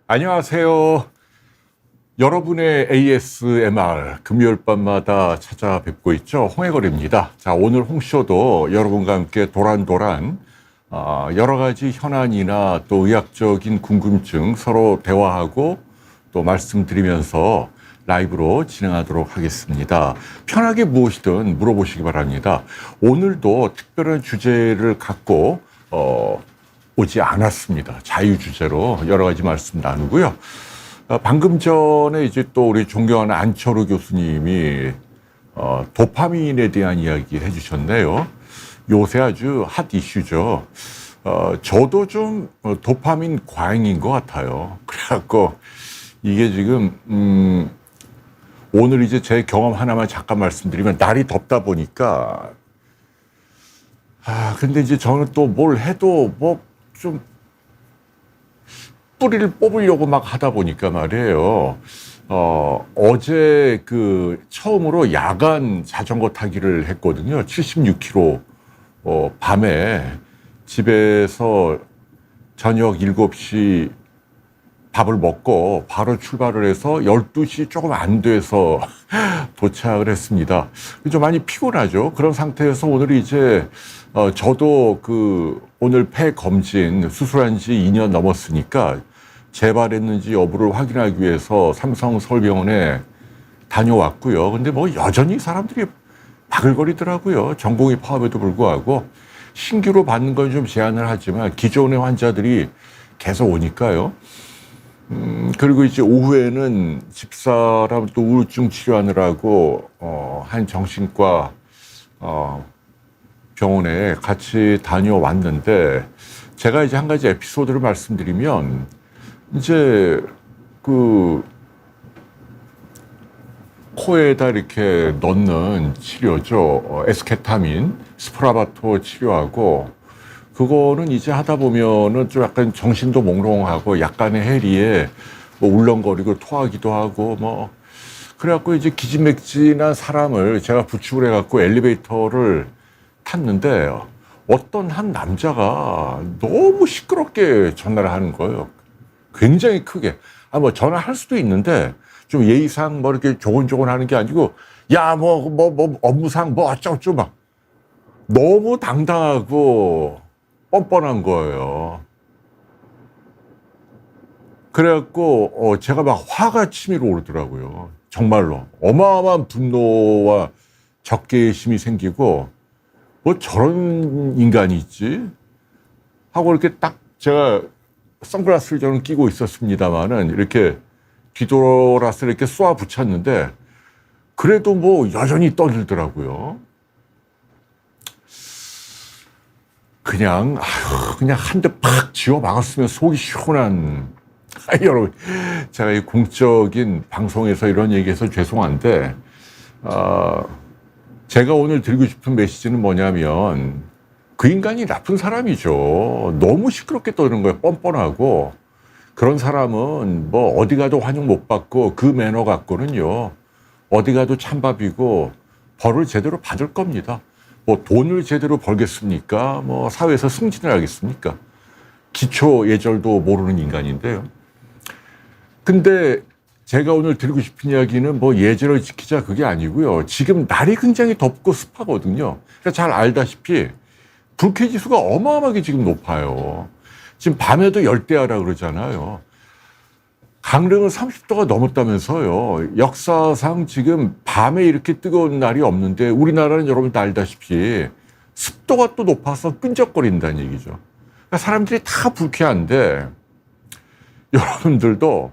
안녕하세요. 여러분의 ASMR 금요일 밤마다 찾아뵙고 있죠. 홍해걸입니다. 자, 오늘 홍쇼도 여러분과 함께 도란도란 여러 가지 현안이나 또 의학적인 궁금증 서로 대화하고 또 말씀드리면서 라이브로 진행하도록 하겠습니다. 편하게 무엇이든 물어보시기 바랍니다. 오늘도 특별한 주제를 갖고 오지 않았습니다. 자유 주제로 여러 가지 말씀 나누고요. 방금 전에 이제 또 우리 존경하는 안철호 교수님이 도파민에 대한 이야기 해주셨네요. 요새 아주 핫 이슈죠. 저도 좀 도파민 과잉인 것 같아요. 그래갖고 이게 지금 오늘 이제 제 경험 하나만 잠깐 말씀드리면, 날이 덥다 보니까 근데 이제 저는 또 뭘 해도 뭐 좀 뿌리를 뽑으려고 막 하다 보니까 말이에요. 어제 처음으로 야간 자전거 타기를 했거든요. 76km 밤에 집에서 저녁 7시 밥을 먹고 바로 출발을 해서 12시 조금 안 돼서 도착을 했습니다. 좀 많이 피곤하죠. 그런 상태에서 오늘 이제 저도 오늘 폐 검진 수술한 지 2년 넘었으니까 재발했는지 여부를 확인하기 위해서 삼성 서울병원에 다녀왔고요. 근데 뭐 여전히 사람들이 바글거리더라고요. 전공의 파업에도 불구하고 신규로 받는 건 좀 제한을 하지만 기존의 환자들이 계속 오니까요. 그리고 이제 오후에는 집사람 또 우울증 치료하느라고 한 정신과 병원에 같이 다녀왔는데, 제가 이제 한 가지 에피소드를 말씀드리면, 이제 코에다 이렇게 넣는 치료죠. 에스케타민, 스프라바토 치료하고, 그거는 이제 하다 보면은 좀 약간 정신도 몽롱하고 약간의 해리에 뭐 울렁거리고 토하기도 하고 뭐, 그래갖고 이제 기진맥진한 사람을 제가 부축을 해갖고 엘리베이터를 탔는데, 어떤 한 남자가 너무 시끄럽게 전화를 하는 거예요. 굉장히 크게. 뭐 전화할 수도 있는데 좀 예의상 뭐 이렇게 조곤조곤 하는 게 아니고, 야, 뭐 업무상 뭐 어쩌고저쩌고 막 너무 당당하고 뻔뻔한 거예요. 그래갖고 제가 막 화가 치밀어 오르더라고요. 정말로 어마어마한 분노와 적개심이 생기고, 뭐 저런 인간이 있지 하고 이렇게 딱, 제가 선글라스를 저는 끼고 있었습니다만은 이렇게 뒤돌아서 이렇게 쏘아 붙였는데, 그래도 뭐 여전히 떠들더라고요. 그냥 한 대 팍 쥐어 막았으면 속이 시원한. 여러분, 제가 이 공적인 방송에서 이런 얘기해서 죄송한데, 제가 오늘 드리고 싶은 메시지는 뭐냐면, 그 인간이 나쁜 사람이죠. 너무 시끄럽게 떠드는 거예요. 뻔뻔하고. 그런 사람은 뭐 어디 가도 환영 못 받고, 그 매너 갖고는요, 어디 가도 찬밥이고 벌을 제대로 받을 겁니다. 뭐 돈을 제대로 벌겠습니까? 뭐 사회에서 승진을 하겠습니까? 기초 예절도 모르는 인간인데요. 근데 제가 오늘 드리고 싶은 이야기는 뭐 예절을 지키자 그게 아니고요. 지금 날이 굉장히 덥고 습하거든요. 그러니까 잘 알다시피 불쾌 지수가 어마어마하게 지금 높아요. 지금 밤에도 열대야라 그러잖아요. 강릉은 30도가 넘었다면서요. 역사상 지금 밤에 이렇게 뜨거운 날이 없는데, 우리나라는 여러분도 알다시피 습도가 또 높아서 끈적거린다는 얘기죠. 그러니까 사람들이 다 불쾌한데, 여러분들도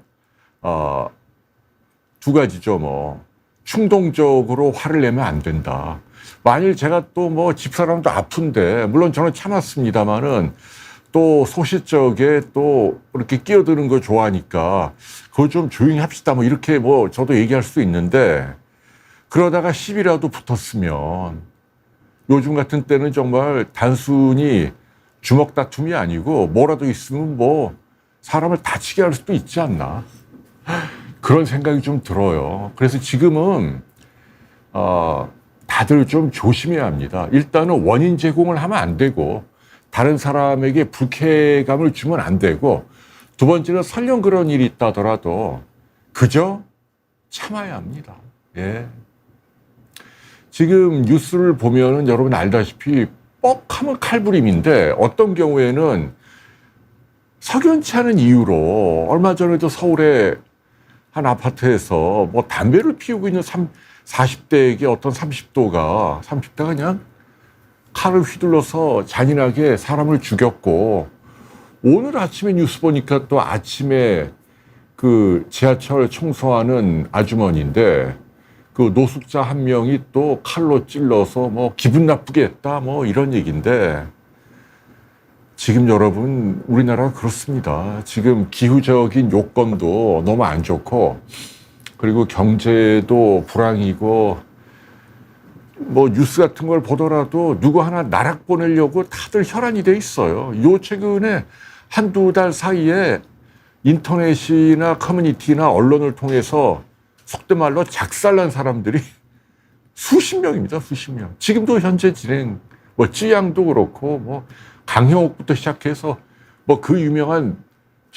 두 가지죠. 뭐 충동적으로 화를 내면 안 된다. 만일 제가 또 뭐 집사람도 아픈데, 물론 저는 참았습니다만은 또 소시적에 또 이렇게 끼어드는 거 좋아하니까 그거 좀 조용히 합시다 뭐 이렇게 뭐 저도 얘기할 수도 있는데, 그러다가 시비라도 붙었으면, 요즘 같은 때는 정말 단순히 주먹 다툼이 아니고 뭐라도 있으면 뭐 사람을 다치게 할 수도 있지 않나, 그런 생각이 좀 들어요. 그래서 지금은 다들 좀 조심해야 합니다. 일단은 원인 제공을 하면 안 되고, 다른 사람에게 불쾌감을 주면 안 되고, 두 번째는 설령 그런 일이 있다더라도 그저 참아야 합니다. 예. 지금 뉴스를 보면은 여러분 알다시피 뻑하면 칼부림인데 어떤 경우에는 석연치 않은 이유로 얼마 전에도 서울의 한 아파트에서 뭐 담배를 피우고 있는 40대에게 어떤 30대가 그냥 칼을 휘둘러서 잔인하게 사람을 죽였고, 오늘 아침에 뉴스 보니까 또 아침에 그 지하철 청소하는 아주머니인데 그 노숙자 한 명이 또 칼로 찔러서 뭐 기분 나쁘게 했다 뭐 이런 얘기인데, 지금 여러분 우리나라 그렇습니다. 지금 기후적인 요건도 너무 안 좋고, 그리고 경제도 불황이고, 뭐 뉴스 같은 걸 보더라도 누구 하나 나락 보내려고 다들 혈안이 돼 있어요. 요 최근에 한두 달 사이에 인터넷이나 커뮤니티나 언론을 통해서 속된 말로 작살난 사람들이 수십 명입니다. 수십 명. 지금도 현재 진행, 뭐 찌양도 그렇고, 뭐 강형옥부터 시작해서 뭐 그 유명한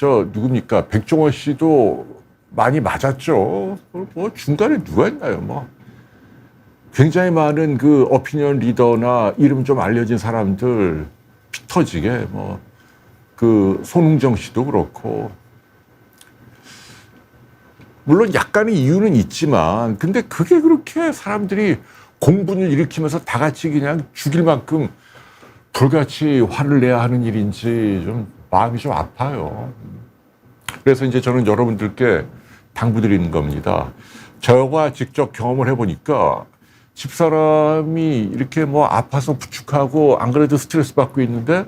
누굽니까? 백종원 씨도 많이 맞았죠. 뭐 중간에 누가 있나요? 뭐 굉장히 많은 그 오피니언 리더나 이름 좀 알려진 사람들 피 터지게, 뭐 그 손흥정 씨도 그렇고, 물론 약간의 이유는 있지만 근데 그게 그렇게 사람들이 공분을 일으키면서 다 같이 그냥 죽일 만큼 불같이 화를 내야 하는 일인지 좀 마음이 좀 아파요. 그래서 이제 저는 여러분들께 당부드리는 겁니다. 저가 직접 경험을 해보니까 집사람이 이렇게 뭐 아파서 부축하고 안 그래도 스트레스 받고 있는데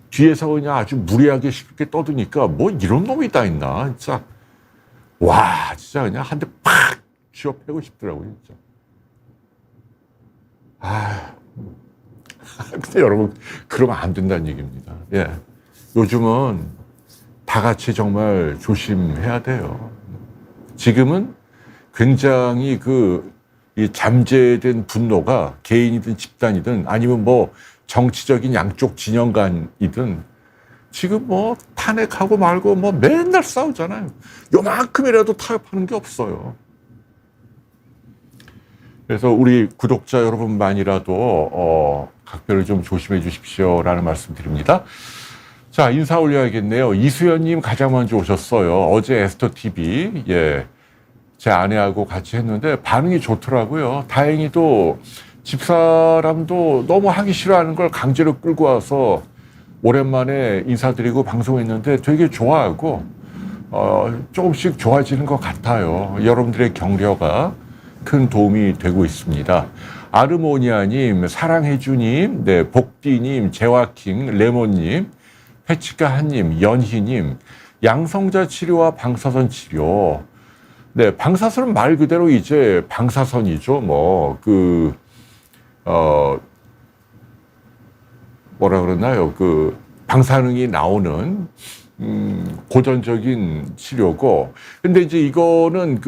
뒤에서 그냥 아주 무리하게 시끄럽게 떠드니까 뭐 이런 놈이 다 있나 진짜. 와, 진짜 그냥 한 대 팍 쥐어 패고 싶더라고요, 진짜. 근데 여러분, 그러면 안 된다는 얘기입니다. 예. 요즘은 다 같이 정말 조심해야 돼요. 지금은 굉장히 이 잠재된 분노가 개인이든 집단이든 아니면 뭐 정치적인 양쪽 진영 간이든 지금 뭐 탄핵하고 말고 뭐 맨날 싸우잖아요. 요만큼이라도 타협하는 게 없어요. 그래서 우리 구독자 여러분만이라도 각별을 좀 조심해 주십시오라는 말씀 드립니다. 자, 인사 올려야겠네요. 이수연님 가장 먼저 오셨어요. 어제 에스터 TV 제 아내하고 같이 했는데 반응이 좋더라고요. 다행히도 집사람도 너무 하기 싫어하는 걸 강제로 끌고 와서 오랜만에 인사드리고 방송했는데 되게 좋아하고 조금씩 좋아지는 것 같아요. 여러분들의 격려가 큰 도움이 되고 있습니다. 아르모니아님, 사랑해주님, 복디님, 재화킹, 레몬님, 페치카한님, 연희님, 양성자 치료와 방사선 치료. 방사선은 말 그대로 이제 방사선이죠. 뭐라 그러나요? 방사능이 나오는, 고전적인 치료고. 근데 이제 이거는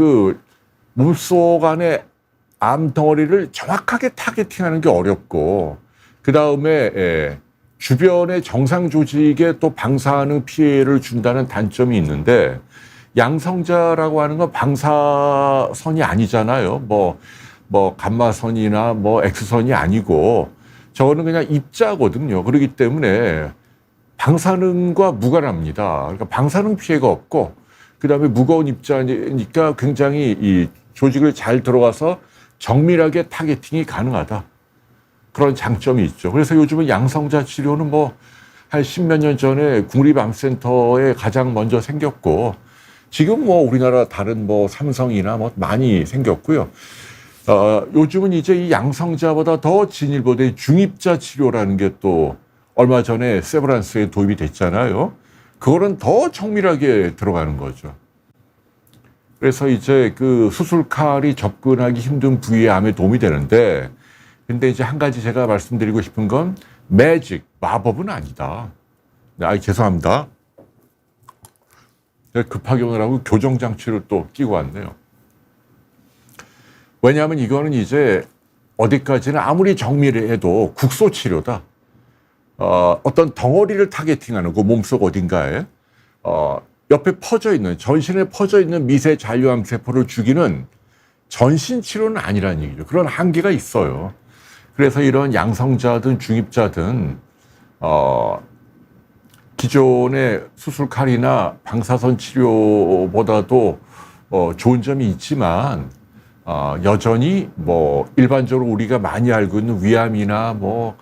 몸속 안에 암 덩어리를 정확하게 타겟팅하는 게 어렵고, 그 다음에, 주변의 정상 조직에 또 방사능 피해를 준다는 단점이 있는데, 양성자라고 하는 건 방사선이 아니잖아요. 감마선이나 X선이 아니고, 저거는 그냥 입자거든요. 그렇기 때문에 방사능과 무관합니다. 그러니까 방사능 피해가 없고, 그 다음에 무거운 입자니까 굉장히 이 조직을 잘 들어가서 정밀하게 타겟팅이 가능하다. 그런 장점이 있죠. 그래서 요즘은 양성자 치료는 한 10몇 년 전에 국립암센터에 가장 먼저 생겼고, 지금 우리나라 다른 삼성이나 많이 생겼고요. 요즘은 이제 이 양성자보다 더 진일보된 중입자 치료라는 게 또 얼마 전에 세브란스에 도입이 됐잖아요. 그거는 더 정밀하게 들어가는 거죠. 그래서 이제 수술 칼이 접근하기 힘든 부위의 암에 도움이 되는데, 근데 이제 한 가지 제가 말씀드리고 싶은 건 매직, 마법은 아니다. 죄송합니다. 제가 급하게 오느라고 교정장치를 또 끼고 왔네요. 왜냐하면 이거는 이제 어디까지나 아무리 정밀해도 국소 치료다. 어떤 덩어리를 타겟팅하는 몸속 어딘가에. 옆에 퍼져 있는, 전신에 퍼져 있는 미세 잔류암 세포를 죽이는 전신 치료는 아니라는 얘기죠. 그런 한계가 있어요. 그래서 이런 양성자든 중입자든 기존의 수술 칼이나 방사선 치료보다도 좋은 점이 있지만 여전히 뭐 일반적으로 우리가 많이 알고 있는 위암이나 뭐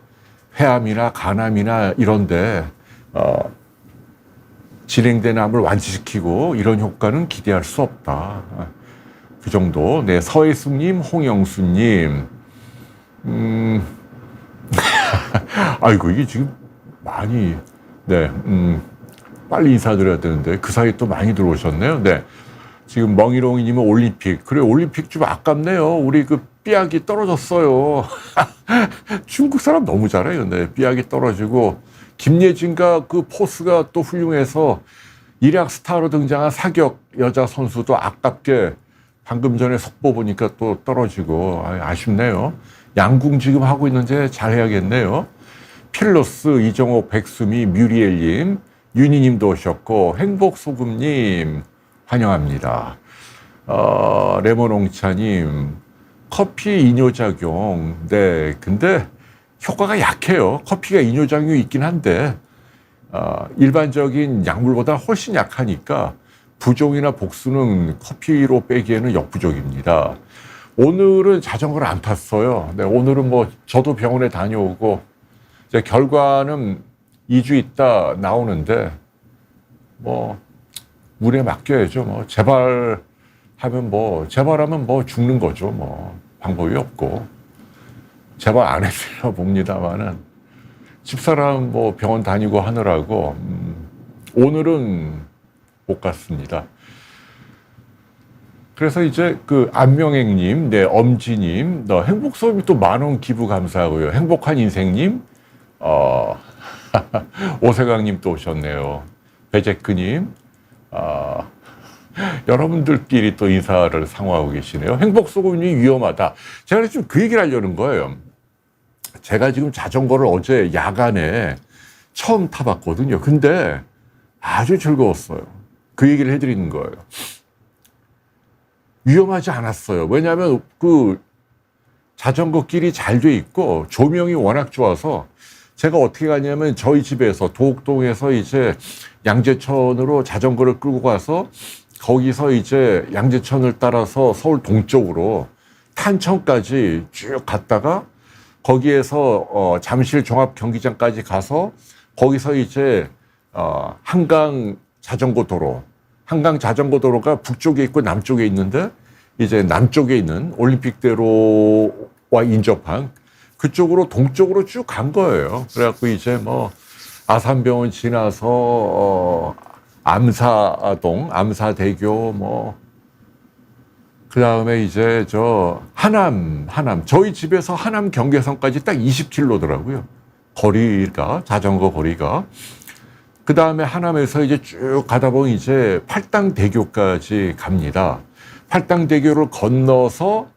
폐암이나 간암이나 이런데 진행된 암을 완치시키고 이런 효과는 기대할 수 없다. 그 정도. 네, 서혜숙님, 홍영수님. 아이고, 이게 지금 많이, 네, 빨리 인사드려야 되는데, 그 사이에 또 많이 들어오셨네요. 네. 지금 멍이롱이님은 올림픽. 그래, 올림픽 좀 아깝네요. 우리 그 삐약이 떨어졌어요. 중국 사람 너무 잘해요. 네, 삐약이 떨어지고, 김예진과 그 포스가 또 훌륭해서 일약 스타로 등장한 사격 여자 선수도 아깝게 방금 전에 속보 보니까 또 떨어지고 아쉽네요. 양궁 지금 하고 있는데 잘해야겠네요. 필로스, 이정호, 백수미, 뮤리엘님, 윤희님도 오셨고 행복소금님 환영합니다. 레몬옹차님, 커피 이뇨작용. 네, 근데 효과가 약해요. 커피가 이뇨작용이 있긴 한데 일반적인 약물보다 훨씬 약하니까 부종이나 복수는 커피로 빼기에는 역부족입니다. 오늘은 자전거를 안 탔어요. 네, 오늘은 뭐 저도 병원에 다녀오고 이제 결과는 2주 있다 나오는데 뭐 운에 맡겨야죠. 뭐 재발하면 뭐 죽는 거죠. 뭐 방법이 없고 재발 안 했으려 봅니다만은 집사람 뭐 병원 다니고 하느라고 오늘은 못 갔습니다. 그래서 이제 그 안명행님, 네, 엄지님, 행복소음이 또 10,000원 기부 감사하고요. 행복한 인생님, 오세강님 또 오셨네요. 배제크님, 여러분들끼리 또 인사를 상호하고 계시네요. 행복소금이 위험하다. 제가 지금 그 얘기를 하려는 거예요. 제가 지금 자전거를 어제 야간에 처음 타봤거든요. 근데 아주 즐거웠어요. 그 얘기를 해드리는 거예요. 위험하지 않았어요. 왜냐하면 그 자전거 길이 잘 돼 있고 조명이 워낙 좋아서 제가 어떻게 가냐면 저희 집에서 도곡동에서 이제 양재천으로 자전거를 끌고 가서 거기서 이제 양재천을 따라서 서울 동쪽으로 탄천까지 쭉 갔다가 거기에서 잠실 종합 경기장까지 가서 거기서 이제 한강 자전거도로가 북쪽에 있고 남쪽에 있는데 이제 남쪽에 있는 올림픽대로와 인접한 그쪽으로 동쪽으로 쭉 간 거예요. 그래갖고 이제 뭐 아산병원 지나서 암사동, 암사대교 뭐 그다음에 이제 저 하남 저희 집에서 하남 경계선까지 딱 20km더라고요. 거리가 자전거 거리가. 그 다음에 하남에서 이제 쭉 가다 보면 이제 팔당대교까지 갑니다. 팔당대교를 건너서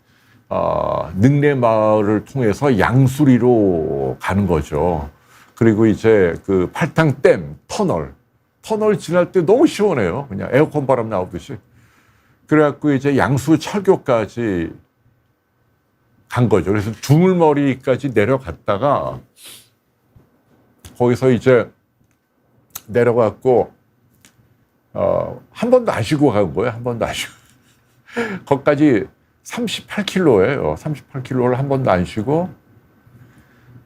능례마을을 통해서 양수리로 가는 거죠. 그리고 이제 그 팔당댐 터널 지날 때 너무 시원해요. 그냥 에어컨 바람 나오듯이. 그래갖고 이제 양수철교까지 간 거죠. 그래서 두물머리까지 내려갔다가 거기서 이제 내려갔고 한 번도 안 쉬고 간 거예요. 한 번도 안 쉬고. 거기까지 38km예요. 38km를 한 번도 안 쉬고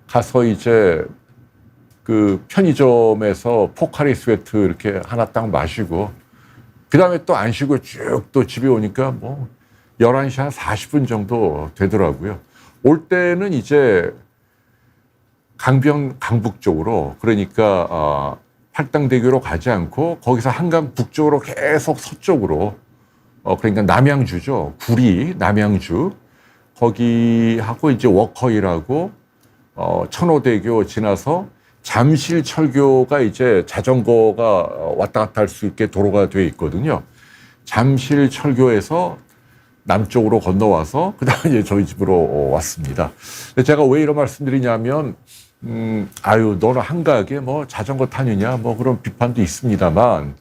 가서 이제 그 편의점에서 포카리 스웨트 이렇게 하나 딱 마시고 그 다음에 또 안 쉬고 쭉 또 집에 오니까 뭐 11시 한 40분 정도 되더라고요. 올 때는 이제 강북 쪽으로 그러니까 팔당대교로 가지 않고 거기서 한강 북쪽으로 계속 서쪽으로 그러니까 남양주죠. 구리 남양주 거기하고 이제 워커힐하고 천호대교 지나서 잠실철교가 이제 자전거가 왔다 갔다 할 수 있게 도로가 되어 있거든요. 잠실철교에서 남쪽으로 건너와서 그다음에 이제 저희 집으로 왔습니다. 제가 왜 이런 말씀드리냐면 너는 한가하게 뭐 자전거 타느냐 뭐 그런 비판도 있습니다만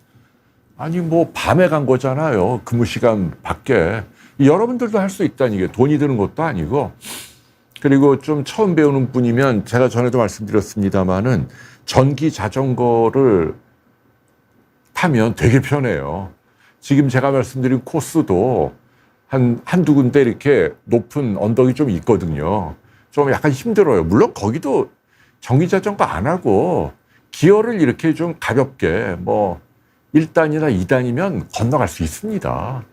아니 뭐 밤에 간 거잖아요. 근무 시간 밖에. 여러분들도 할 수 있다는 게 돈이 드는 것도 아니고. 그리고 좀 처음 배우는 분이면 제가 전에도 말씀드렸습니다마는 전기 자전거를 타면 되게 편해요. 지금 제가 말씀드린 코스도 한두 군데 이렇게 높은 언덕이 좀 있거든요. 좀 약간 힘들어요. 물론 거기도 전기 자전거 안 하고 기어를 이렇게 좀 가볍게 뭐 1단이나 2단이면 건너갈 수 있습니다.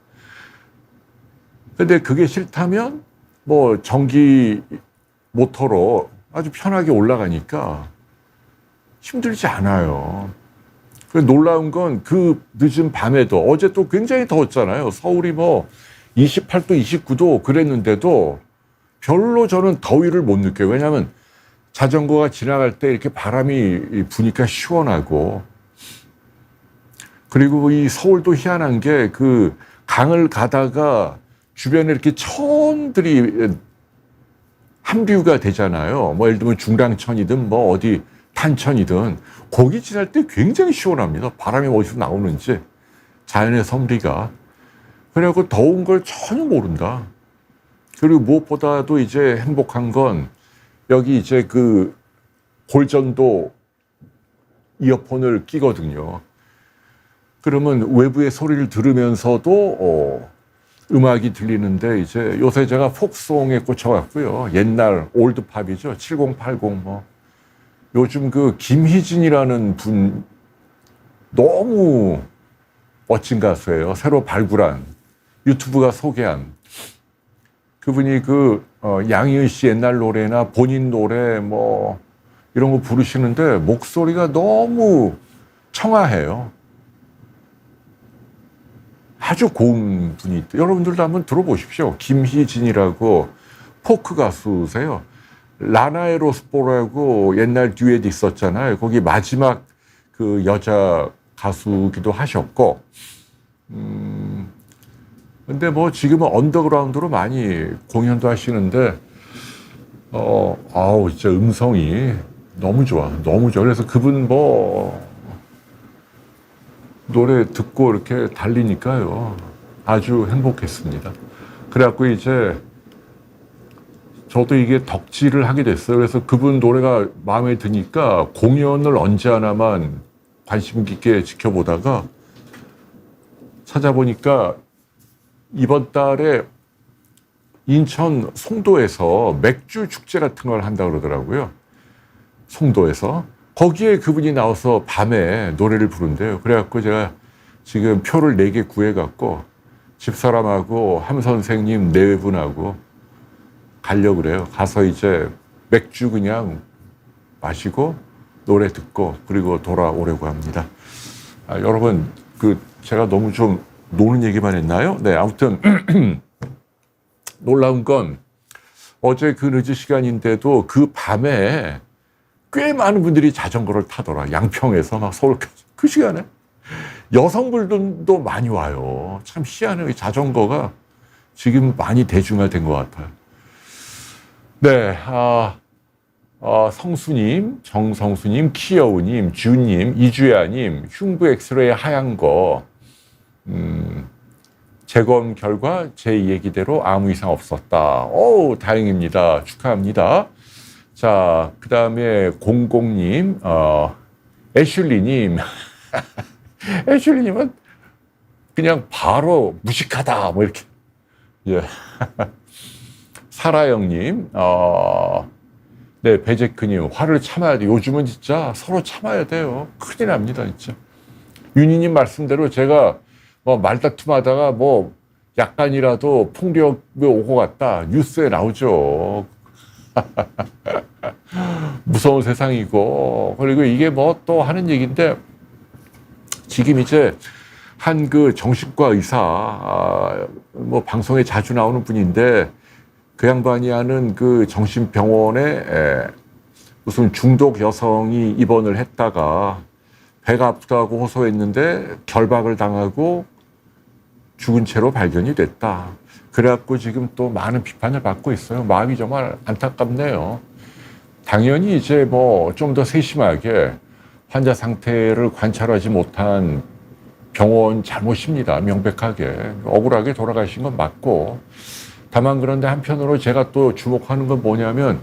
근데 그게 싫다면 뭐 전기 모터로 아주 편하게 올라가니까 힘들지 않아요. 놀라운 건 그 늦은 밤에도 어제 또 굉장히 더웠잖아요. 서울이 뭐 28도, 29도 그랬는데도 별로 저는 더위를 못 느껴요. 왜냐하면 자전거가 지나갈 때 이렇게 바람이 부니까 시원하고, 그리고 이 서울도 희한한 게 그 강을 가다가 주변에 이렇게 천들이 한뷰가 되잖아요. 뭐 예를 들면 중랑천이든 뭐 어디 탄천이든 거기 지날 때 굉장히 시원합니다. 바람이 어디서 나오는지 자연의 섭리가. 그래갖고 더운 걸 전혀 모른다. 그리고 무엇보다도 이제 행복한 건 여기 이제 그 골전도 이어폰을 끼거든요. 그러면 외부의 소리를 들으면서도 음악이 들리는데, 이제 요새 제가 폭송에 꽂혀갖고요. 옛날 올드팝이죠. 70, 80 뭐. 요즘 그 김희진이라는 분 너무 멋진 가수예요. 새로 발굴한, 유튜브가 소개한. 그분이 그 양희은 씨 옛날 노래나 본인 노래 뭐 이런 거 부르시는데 목소리가 너무 청아해요. 아주 고운 분이, 여러분들도 한번 들어보십시오. 김희진이라고 포크 가수세요. 라나 에로스포라고 옛날 듀엣 있었잖아요. 거기 마지막 그 여자 가수기도 하셨고, 근데 뭐 지금은 언더그라운드로 많이 공연도 하시는데, 아우, 진짜 음성이 너무 좋아. 너무 좋아. 그래서 그분 뭐, 노래 듣고 이렇게 달리니까요. 아주 행복했습니다. 그래갖고 이제 저도 이게 덕질을 하게 됐어요. 그래서 그분 노래가 마음에 드니까 공연을 언제 하나만 관심 깊게 지켜보다가 찾아보니까 이번 달에 인천 송도에서 맥주 축제 같은 걸 한다 그러더라고요. 송도에서. 거기에 그분이 나와서 밤에 노래를 부른대요. 그래갖고 제가 지금 표를 4개 구해갖고 집사람하고 함 선생님 4분하고 가려고 그래요. 가서 이제 맥주 그냥 마시고 노래 듣고 그리고 돌아오려고 합니다. 여러분, 제가 너무 좀 노는 얘기만 했나요? 네, 아무튼 놀라운 건 어제 그 늦은 시간인데도 그 밤에 꽤 많은 분들이 자전거를 타더라. 양평에서 막 서울까지. 그 시간에 여성분들도 많이 와요. 참 희한해요. 자전거가 지금 많이 대중화된 것 같아요. 네, 성수님, 정성수님, 키여우님, 주님, 이주야님, 흉부 엑스레이 하얀 거, 재검 결과 제 얘기대로 아무 이상 없었다. 오, 다행입니다. 축하합니다. 자, 그 다음에 공공님, 애슐리님. 애슐리님은 그냥 바로 무식하다, 뭐 이렇게. 예. 사라영님, 네, 배제크님, 화를 참아야 돼. 요즘은 진짜 서로 참아야 돼요. 큰일 납니다, 진짜. 윤희님 말씀대로 제가 뭐 말다툼하다가 뭐 약간이라도 폭력이 오고 갔다. 뉴스에 나오죠. 무서운 세상이고, 그리고 이게 뭐 또 하는 얘기인데, 지금 이제 한 그 정신과 의사, 뭐 방송에 자주 나오는 분인데, 그 양반이 하는 그 정신병원에 무슨 중독 여성이 입원을 했다가 배가 아프다고 호소했는데 결박을 당하고 죽은 채로 발견이 됐다. 그래갖고 지금 또 많은 비판을 받고 있어요. 마음이 정말 안타깝네요. 당연히 이제 뭐 좀 더 세심하게 환자 상태를 관찰하지 못한 병원 잘못입니다. 명백하게. 억울하게 돌아가신 건 맞고. 다만 그런데 한편으로 제가 또 주목하는 건 뭐냐면,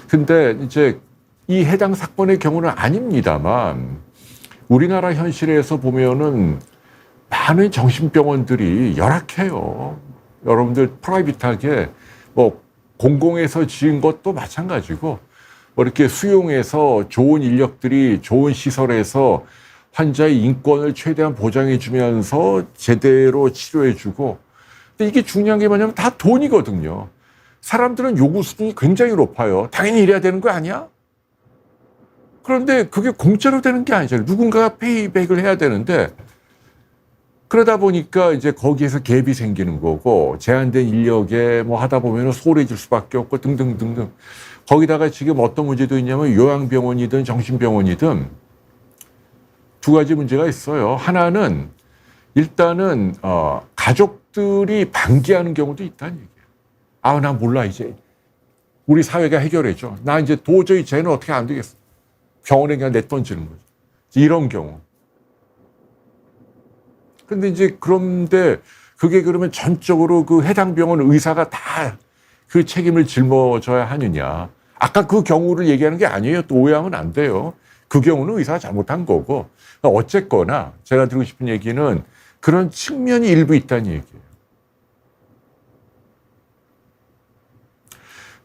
근데 이제 이 해당 사건의 경우는 아닙니다만, 우리나라 현실에서 보면은 많은 정신병원들이 열악해요. 여러분들 프라이빗하게 뭐 공공에서 지은 것도 마찬가지고, 뭐 이렇게 수용해서 좋은 인력들이 좋은 시설에서 환자의 인권을 최대한 보장해주면서 제대로 치료해주고, 근데 이게 중요한 게 뭐냐면 다 돈이거든요. 사람들은 요구 수준이 굉장히 높아요. 당연히 이래야 되는 거 아니야? 그런데 그게 공짜로 되는 게 아니잖아요. 누군가가 페이백을 해야 되는데, 그러다 보니까 이제 거기에서 갭이 생기는 거고, 제한된 인력에 뭐 하다 보면 소홀해질 수밖에 없고 등등등등. 거기다가 지금 어떤 문제도 있냐면 요양병원이든 정신병원이든 두 가지 문제가 있어요. 하나는 일단은 가족들이 반기하는 경우도 있다는 얘기예요. 아, 나 몰라 이제. 우리 사회가 해결해줘. 나 이제 도저히 쟤는 어떻게 안 되겠어. 병원에 그냥 내던지는 거죠. 이런 경우. 근데 이제 그런데 그게 그러면 전적으로 그 해당 병원 의사가 다 그 책임을 짊어져야 하느냐. 아까 그 경우를 얘기하는 게 아니에요. 또 오해하면 안 돼요. 그 경우는 의사가 잘못한 거고. 어쨌거나 제가 드리고 싶은 얘기는 그런 측면이 일부 있다는 얘기예요.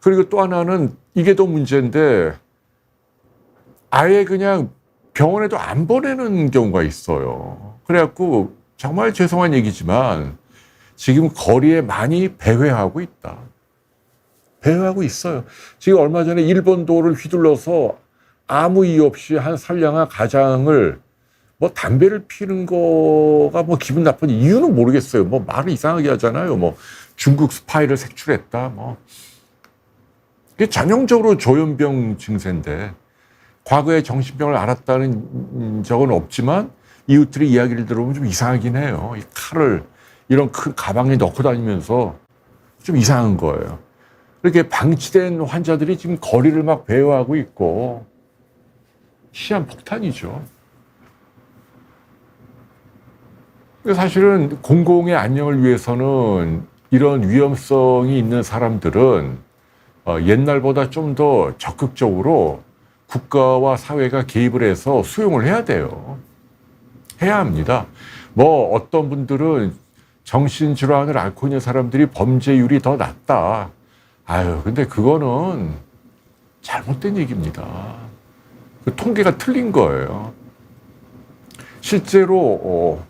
그리고 또 하나는 이게 더 문제인데 아예 그냥 병원에도 안 보내는 경우가 있어요. 그래갖고 정말 죄송한 얘기지만 지금 거리에 많이 배회하고 있다. 배회하고 있어요. 지금 얼마 전에 일본도를 휘둘러서 아무 이유 없이 한 선량한 가장을 뭐 담배를 피는 거가 뭐 기분 나쁜 이유는 모르겠어요. 뭐 말을 이상하게 하잖아요. 뭐 중국 스파이를 색출했다. 뭐 이게 전형적으로 조현병 증세인데 과거에 정신병을 앓았다는 적은 없지만 이웃들의 이야기를 들어보면 좀 이상하긴 해요. 이 칼을 이런 큰 가방에 넣고 다니면서 좀 이상한 거예요. 이렇게 방치된 환자들이 지금 거리를 막 배회하고 있고 시한폭탄이죠. 사실은 공공의 안녕을 위해서는 이런 위험성이 있는 사람들은 옛날보다 좀 더 적극적으로 국가와 사회가 개입을 해서 수용을 해야 돼요. 해야 합니다. 뭐 어떤 분들은 정신질환을 앓고 있는 사람들이 범죄율이 더 낮다. 아유, 근데 그거는 잘못된 얘기입니다. 그 통계가 틀린 거예요. 실제로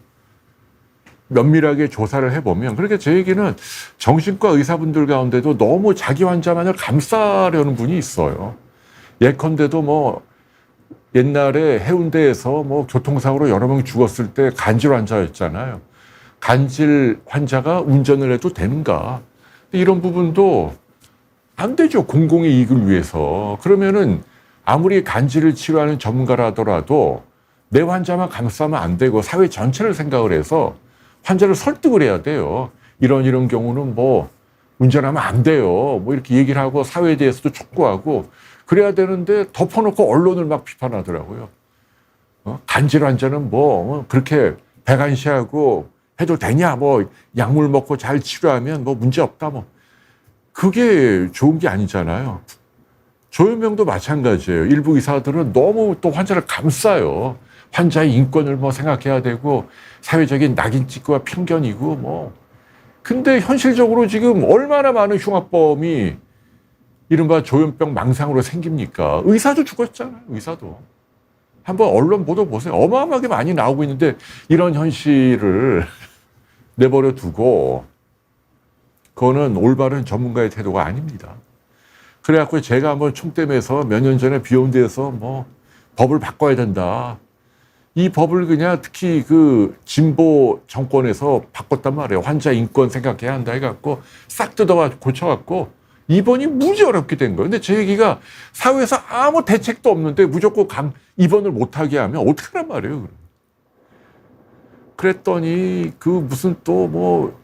면밀하게 조사를 해보면, 그렇게 제 얘기는 정신과 의사분들 가운데도 너무 자기 환자만을 감싸려는 분이 있어요. 예컨대도 뭐 옛날에 해운대에서 뭐 교통사고로 여러 명이 죽었을 때 간질 환자였잖아요. 간질 환자가 운전을 해도 되는가? 이런 부분도 안 되죠. 공공의 이익을 위해서. 그러면은 아무리 간질을 치료하는 전문가라더라도 내 환자만 감싸면 안 되고 사회 전체를 생각을 해서 환자를 설득을 해야 돼요. 이런 경우는 뭐 운전하면 안 돼요. 뭐 이렇게 얘기를 하고 사회에 대해서도 촉구하고 그래야 되는데 덮어놓고 언론을 막 비판하더라고요. 간질 환자는 뭐 그렇게 배관시하고 해도 되냐? 뭐 약물 먹고 잘 치료하면 뭐 문제 없다. 뭐 그게 좋은 게 아니잖아요. 조현병도 마찬가지예요. 일부 의사들은 너무 또 환자를 감싸요. 환자의 인권을 뭐 생각해야 되고 사회적인 낙인 찍기와 편견이고 뭐. 근데 현실적으로 지금 얼마나 많은 흉악범이 이른바 조현병 망상으로 생깁니까? 의사도 죽었잖아요. 의사도. 한번 언론 보도 보세요. 어마어마하게 많이 나오고 있는데 이런 현실을 내버려 두고 그거는 올바른 전문가의 태도가 아닙니다. 그래갖고 제가 한번 총대면서 몇 년 전에 비온 데에서 뭐 법을 바꿔야 된다. 이 법을 그냥 특히 그 진보 정권에서 바꿨단 말이에요. 환자 인권 생각해야 한다 해갖고 싹 뜯어와 고쳐갖고 입원이 무지 어렵게 된 거예요. 근데 제 얘기가 사회에서 아무 대책도 없는데 무조건 입원을 못하게 하면 어떡하란 말이에요. 그랬더니 그 무슨 또 뭐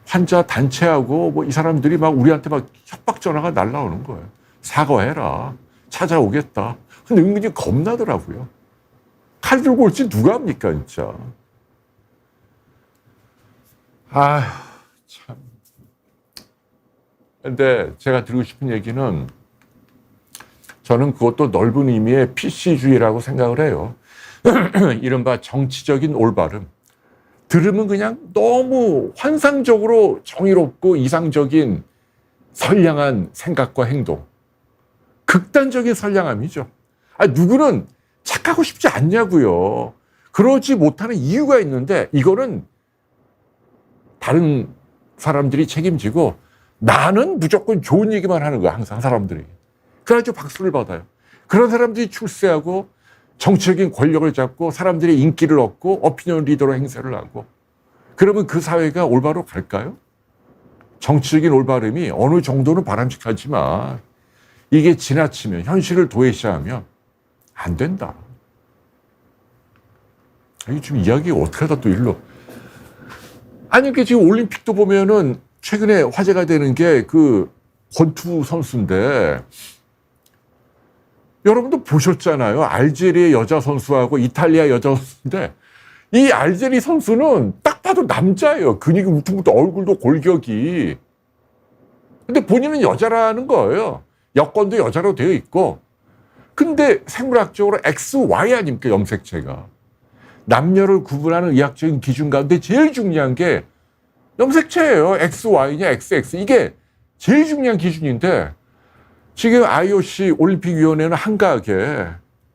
환자 단체하고 뭐 이 사람들이 막 우리한테 막 협박 전화가 날라오는 거예요. 사과해라. 찾아오겠다. 근데 은근히 겁나더라고요. 칼 들고 올지 누가 합니까, 진짜. 아휴, 참. 근데 제가 드리고 싶은 얘기는 저는 그것도 넓은 의미의 PC주의라고 생각을 해요. 이른바 정치적인 올바름. 들으면 그냥 너무 환상적으로 정의롭고 이상적인 선량한 생각과 행동. 극단적인 선량함이죠. 누구는 착하고 싶지 않냐고요. 그러지 못하는 이유가 있는데 이거는 다른 사람들이 책임지고 나는 무조건 좋은 얘기만 하는 거야. 항상 사람들이. 그래가지고 박수를 받아요. 그런 사람들이 출세하고 정치적인 권력을 잡고 사람들의 인기를 얻고 오피니언 리더로 행세를 하고 그러면 그 사회가 올바로 갈까요? 정치적인 올바름이 어느 정도는 바람직하지만 이게 지나치면 현실을 도외시하면 안 된다. 이게 지금 이야기가 어떻게 하다 또 일로. 아니, 그 지금 올림픽도 보면은 최근에 화제가 되는 게 그 권투 선수인데 여러분도 보셨잖아요. 알제리의 여자 선수하고 이탈리아 여자 선수인데 이 알제리 선수는 딱 봐도 남자예요. 근육이 울퉁불퉁 얼굴도 골격이. 근데 본인은 여자라는 거예요. 여권도 여자로 되어 있고. 근데 생물학적으로 XY 아닙니까, 염색체가. 남녀를 구분하는 의학적인 기준 가운데 제일 중요한 게 염색체예요. XY냐 XX. 이게 제일 중요한 기준인데 지금 IOC 올림픽위원회는 한가하게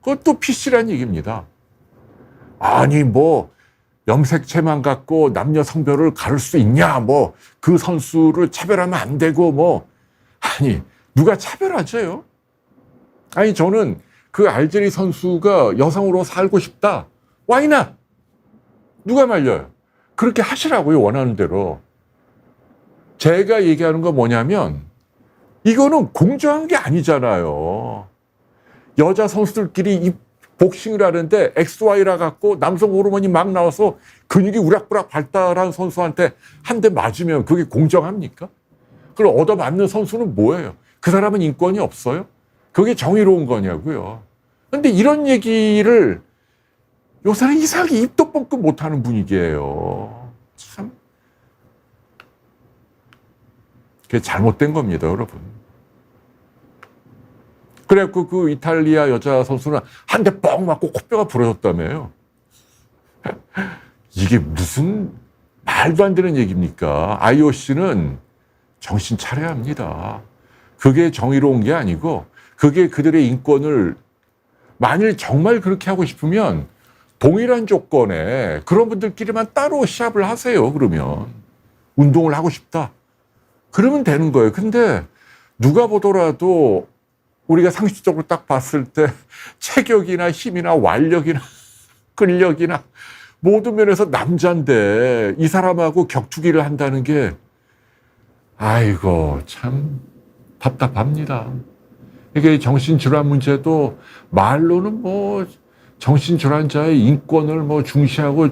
그것도 PC란 얘기입니다. 아니 뭐 염색체만 갖고 남녀 성별을 가를 수 있냐, 뭐 그 선수를 차별하면 안 되고 뭐. 아니 누가 차별하죠요? 아니 저는 그 알제리 선수가 여성으로 살고 싶다. Why not? 누가 말려요? 그렇게 하시라고요, 원하는 대로. 제가 얘기하는 건 뭐냐면 이거는 공정한 게 아니잖아요. 여자 선수들끼리 이 복싱을 하는데 XY라 갖고 남성 호르몬이 막 나와서 근육이 우락부락 발달한 선수한테 한 대 맞으면 그게 공정합니까? 그걸 얻어맞는 선수는 뭐예요? 그 사람은 인권이 없어요? 그게 정의로운 거냐고요. 근데 이런 얘기를 요새는 이상하게 입도 뻥끗 못하는 분위기예요. 참. 그게 잘못된 겁니다, 여러분. 그래갖고 그 이탈리아 여자 선수는 한 대 뻥 맞고 코뼈가 부러졌다며요. 이게 무슨 말도 안 되는 얘기입니까? IOC는 정신 차려야 합니다. 그게 정의로운 게 아니고 그게 그들의 인권을 만일 정말 그렇게 하고 싶으면 동일한 조건에 그런 분들끼리만 따로 시합을 하세요. 그러면 운동을 하고 싶다. 그러면 되는 거예요. 근데 누가 보더라도 우리가 상식적으로 딱 봤을 때 체격이나 힘이나 완력이나 근력이나 모든 면에서 남자인데 이 사람하고 격투기를 한다는 게 아이고 참 답답합니다. 이게 정신질환 문제도 말로는 뭐 정신질환자의 인권을 뭐 중시하고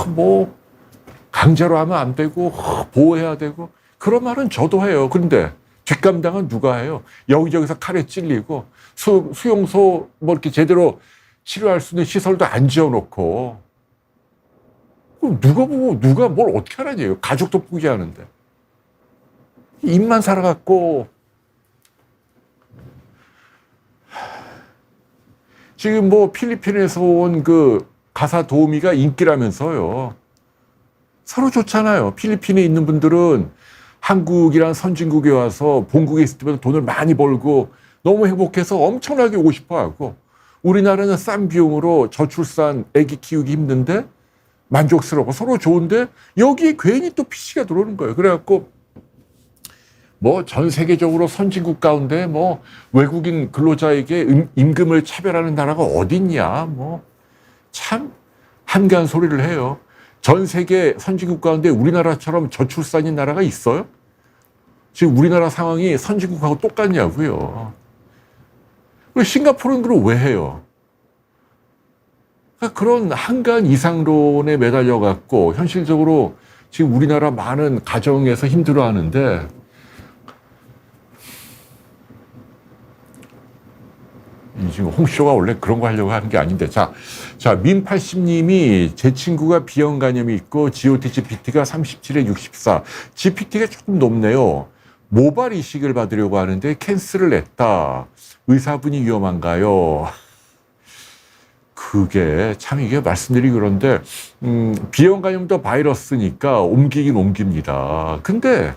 뭐 강제로 하면 안 되고 보호해야 되고 그런 말은 저도 해요. 그런데 뒷감당은 누가 해요? 여기저기서 칼에 찔리고 수용소 뭐 이렇게 제대로 치료할 수 있는 시설도 안 지어놓고 누가 보고 누가 뭘 어떻게 하라니요? 가족도 포기하는데 입만 살아갖고 지금 뭐 필리핀에서 온 그 가사 도우미가 인기라면서요. 서로 좋잖아요. 필리핀에 있는 분들은 한국이란 선진국에 와서 본국에 있을 때보다 돈을 많이 벌고 너무 행복해서 엄청나게 오고 싶어 하고 우리나라는 싼 비용으로 저출산 아기 키우기 힘든데 만족스럽고 서로 좋은데 여기에 괜히 또 PC가 들어오는 거예요. 그래갖고 뭐 전 세계적으로 선진국 가운데 뭐 외국인 근로자에게 임금을 차별하는 나라가 어딨냐 뭐 참 한가한 소리를 해요. 전 세계 선진국 가운데 우리나라처럼 저출산인 나라가 있어요? 지금 우리나라 상황이 선진국하고 똑같냐고요. 그리고 싱가포르는 그걸 왜 해요? 그러니까 그런 한가한 이상론에 매달려 갖고 현실적으로 지금 우리나라 많은 가정에서 힘들어하는데 지금 홍쇼가 원래 그런 거 하려고 하는 게 아닌데. 자, 민80님이 제 친구가 B형 간염이 있고 GOT, GPT가 37에 64. GPT가 조금 높네요. 모발 이식을 받으려고 하는데 캔슬을 냈다. 의사분이 위험한가요? 그게 참 이게 말씀드리기 그런데 B형 간염도 바이러스니까 옮기긴 옮깁니다. 근데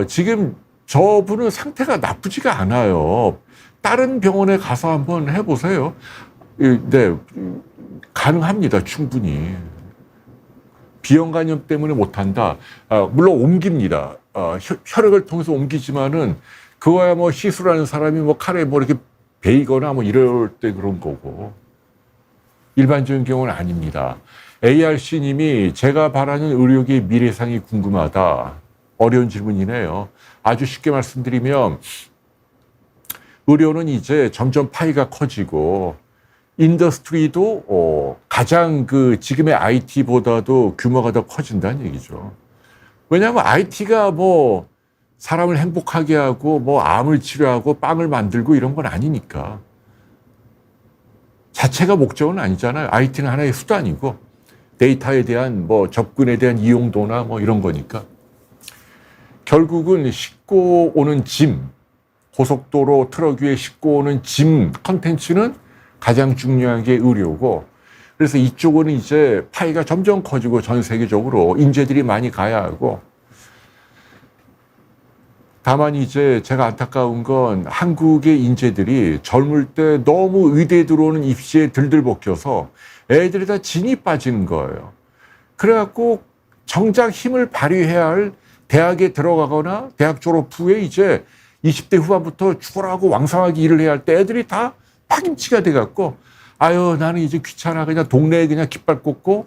지금 저분은 상태가 나쁘지가 않아요. 다른 병원에 가서 한번 해보세요. 네, 가능합니다. 충분히. B형 간염 때문에 못한다. 물론 옮깁니다. 혈액을 통해서 옮기지만은 그거야 뭐 시술하는 사람이 뭐 칼에 뭐 이렇게 베이거나 뭐 이럴 때 그런 거고. 일반적인 경우는 아닙니다. ARC님이 제가 바라는 의료계의 미래상이 궁금하다. 어려운 질문이네요. 아주 쉽게 말씀드리면 의료는 이제 점점 파이가 커지고 인더스트리도 가장 지금의 IT보다도 규모가 더 커진다는 얘기죠. 왜냐하면 IT가 뭐 사람을 행복하게 하고 뭐 암을 치료하고 빵을 만들고 이런 건 아니니까. 자체가 목적은 아니잖아요. IT는 하나의 수단이고 데이터에 대한 뭐 접근에 대한 이용도나 뭐 이런 거니까. 결국은 싣고 오는 짐, 고속도로 트럭 위에 싣고 오는 짐 컨텐츠는 가장 중요한 게 의료고, 그래서 이쪽은 이제 파이가 점점 커지고 전 세계적으로 인재들이 많이 가야 하고, 다만 이제 제가 안타까운 건 한국의 인재들이 젊을 때 너무 의대에 들어오는 입시에 들들 볶여서 애들이 다 진이 빠지는 거예요. 그래갖고 정작 힘을 발휘해야 할 대학에 들어가거나 대학 졸업 후에 이제 20대 후반부터 죽어라고 왕성하게 일을 해야 할 때 애들이 다 파김치가 돼갖고 아유 나는 이제 귀찮아 그냥 동네에 그냥 깃발 꽂고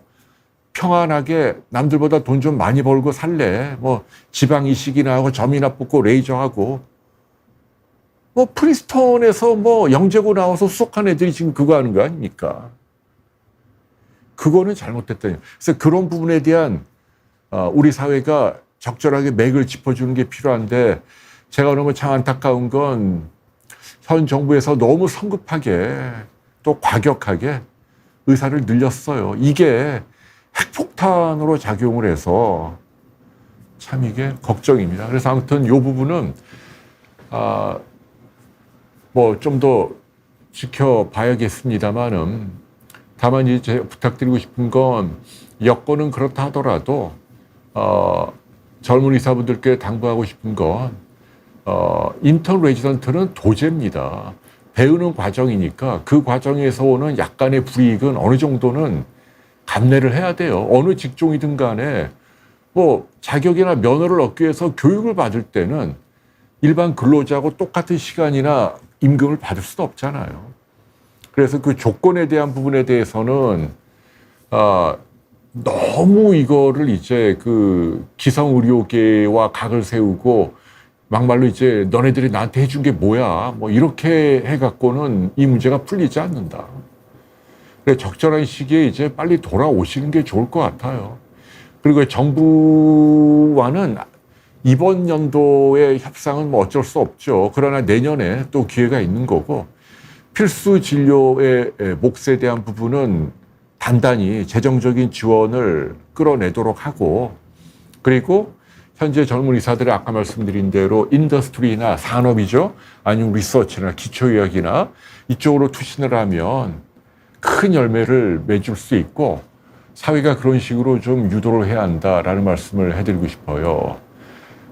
평안하게 남들보다 돈 좀 많이 벌고 살래. 뭐 지방 이식이나 하고 점이나 뽑고 레이저하고 뭐 프린스턴에서 뭐 영재고 나와서 수석한 애들이 지금 그거 하는 거 아닙니까? 그거는 잘못됐다니. 그래서 그런 부분에 대한 우리 사회가 적절하게 맥을 짚어주는 게 필요한데 제가 너무 참 안타까운 건 현 정부에서 너무 성급하게 또 과격하게 의사를 늘렸어요. 이게 핵폭탄으로 작용을 해서 참 이게 걱정입니다. 그래서 아무튼 이 부분은 뭐 좀 더 지켜봐야겠습니다만은 다만 이제 부탁드리고 싶은 건 여건은 그렇다 하더라도 젊은 의사분들께 당부하고 싶은 건 인턴 레지던트는 도제입니다. 배우는 과정이니까 그 과정에서 오는 약간의 불이익은 어느 정도는 감내를 해야 돼요. 어느 직종이든 간에 뭐 자격이나 면허를 얻기 위해서 교육을 받을 때는 일반 근로자하고 똑같은 시간이나 임금을 받을 수도 없잖아요. 그래서 그 조건에 대한 부분에 대해서는 너무 이거를 이제 그 기성 의료계와 각을 세우고 막말로 이제 너네들이 나한테 해준 게 뭐야 뭐 이렇게 해갖고는 이 문제가 풀리지 않는다. 그래 적절한 시기에 이제 빨리 돌아오시는 게 좋을 것 같아요. 그리고 정부와는 이번 연도의 협상은 뭐 어쩔 수 없죠. 그러나 내년에 또 기회가 있는 거고 필수 진료의 몫에 대한 부분은 단단히 재정적인 지원을 끌어내도록 하고 그리고 현재 젊은 의사들이 아까 말씀드린 대로 인더스트리나 산업이죠. 아니면 리서치나 기초의학이나 이쪽으로 투신을 하면 큰 열매를 맺을 수 있고 사회가 그런 식으로 좀 유도를 해야 한다라는 말씀을 해드리고 싶어요.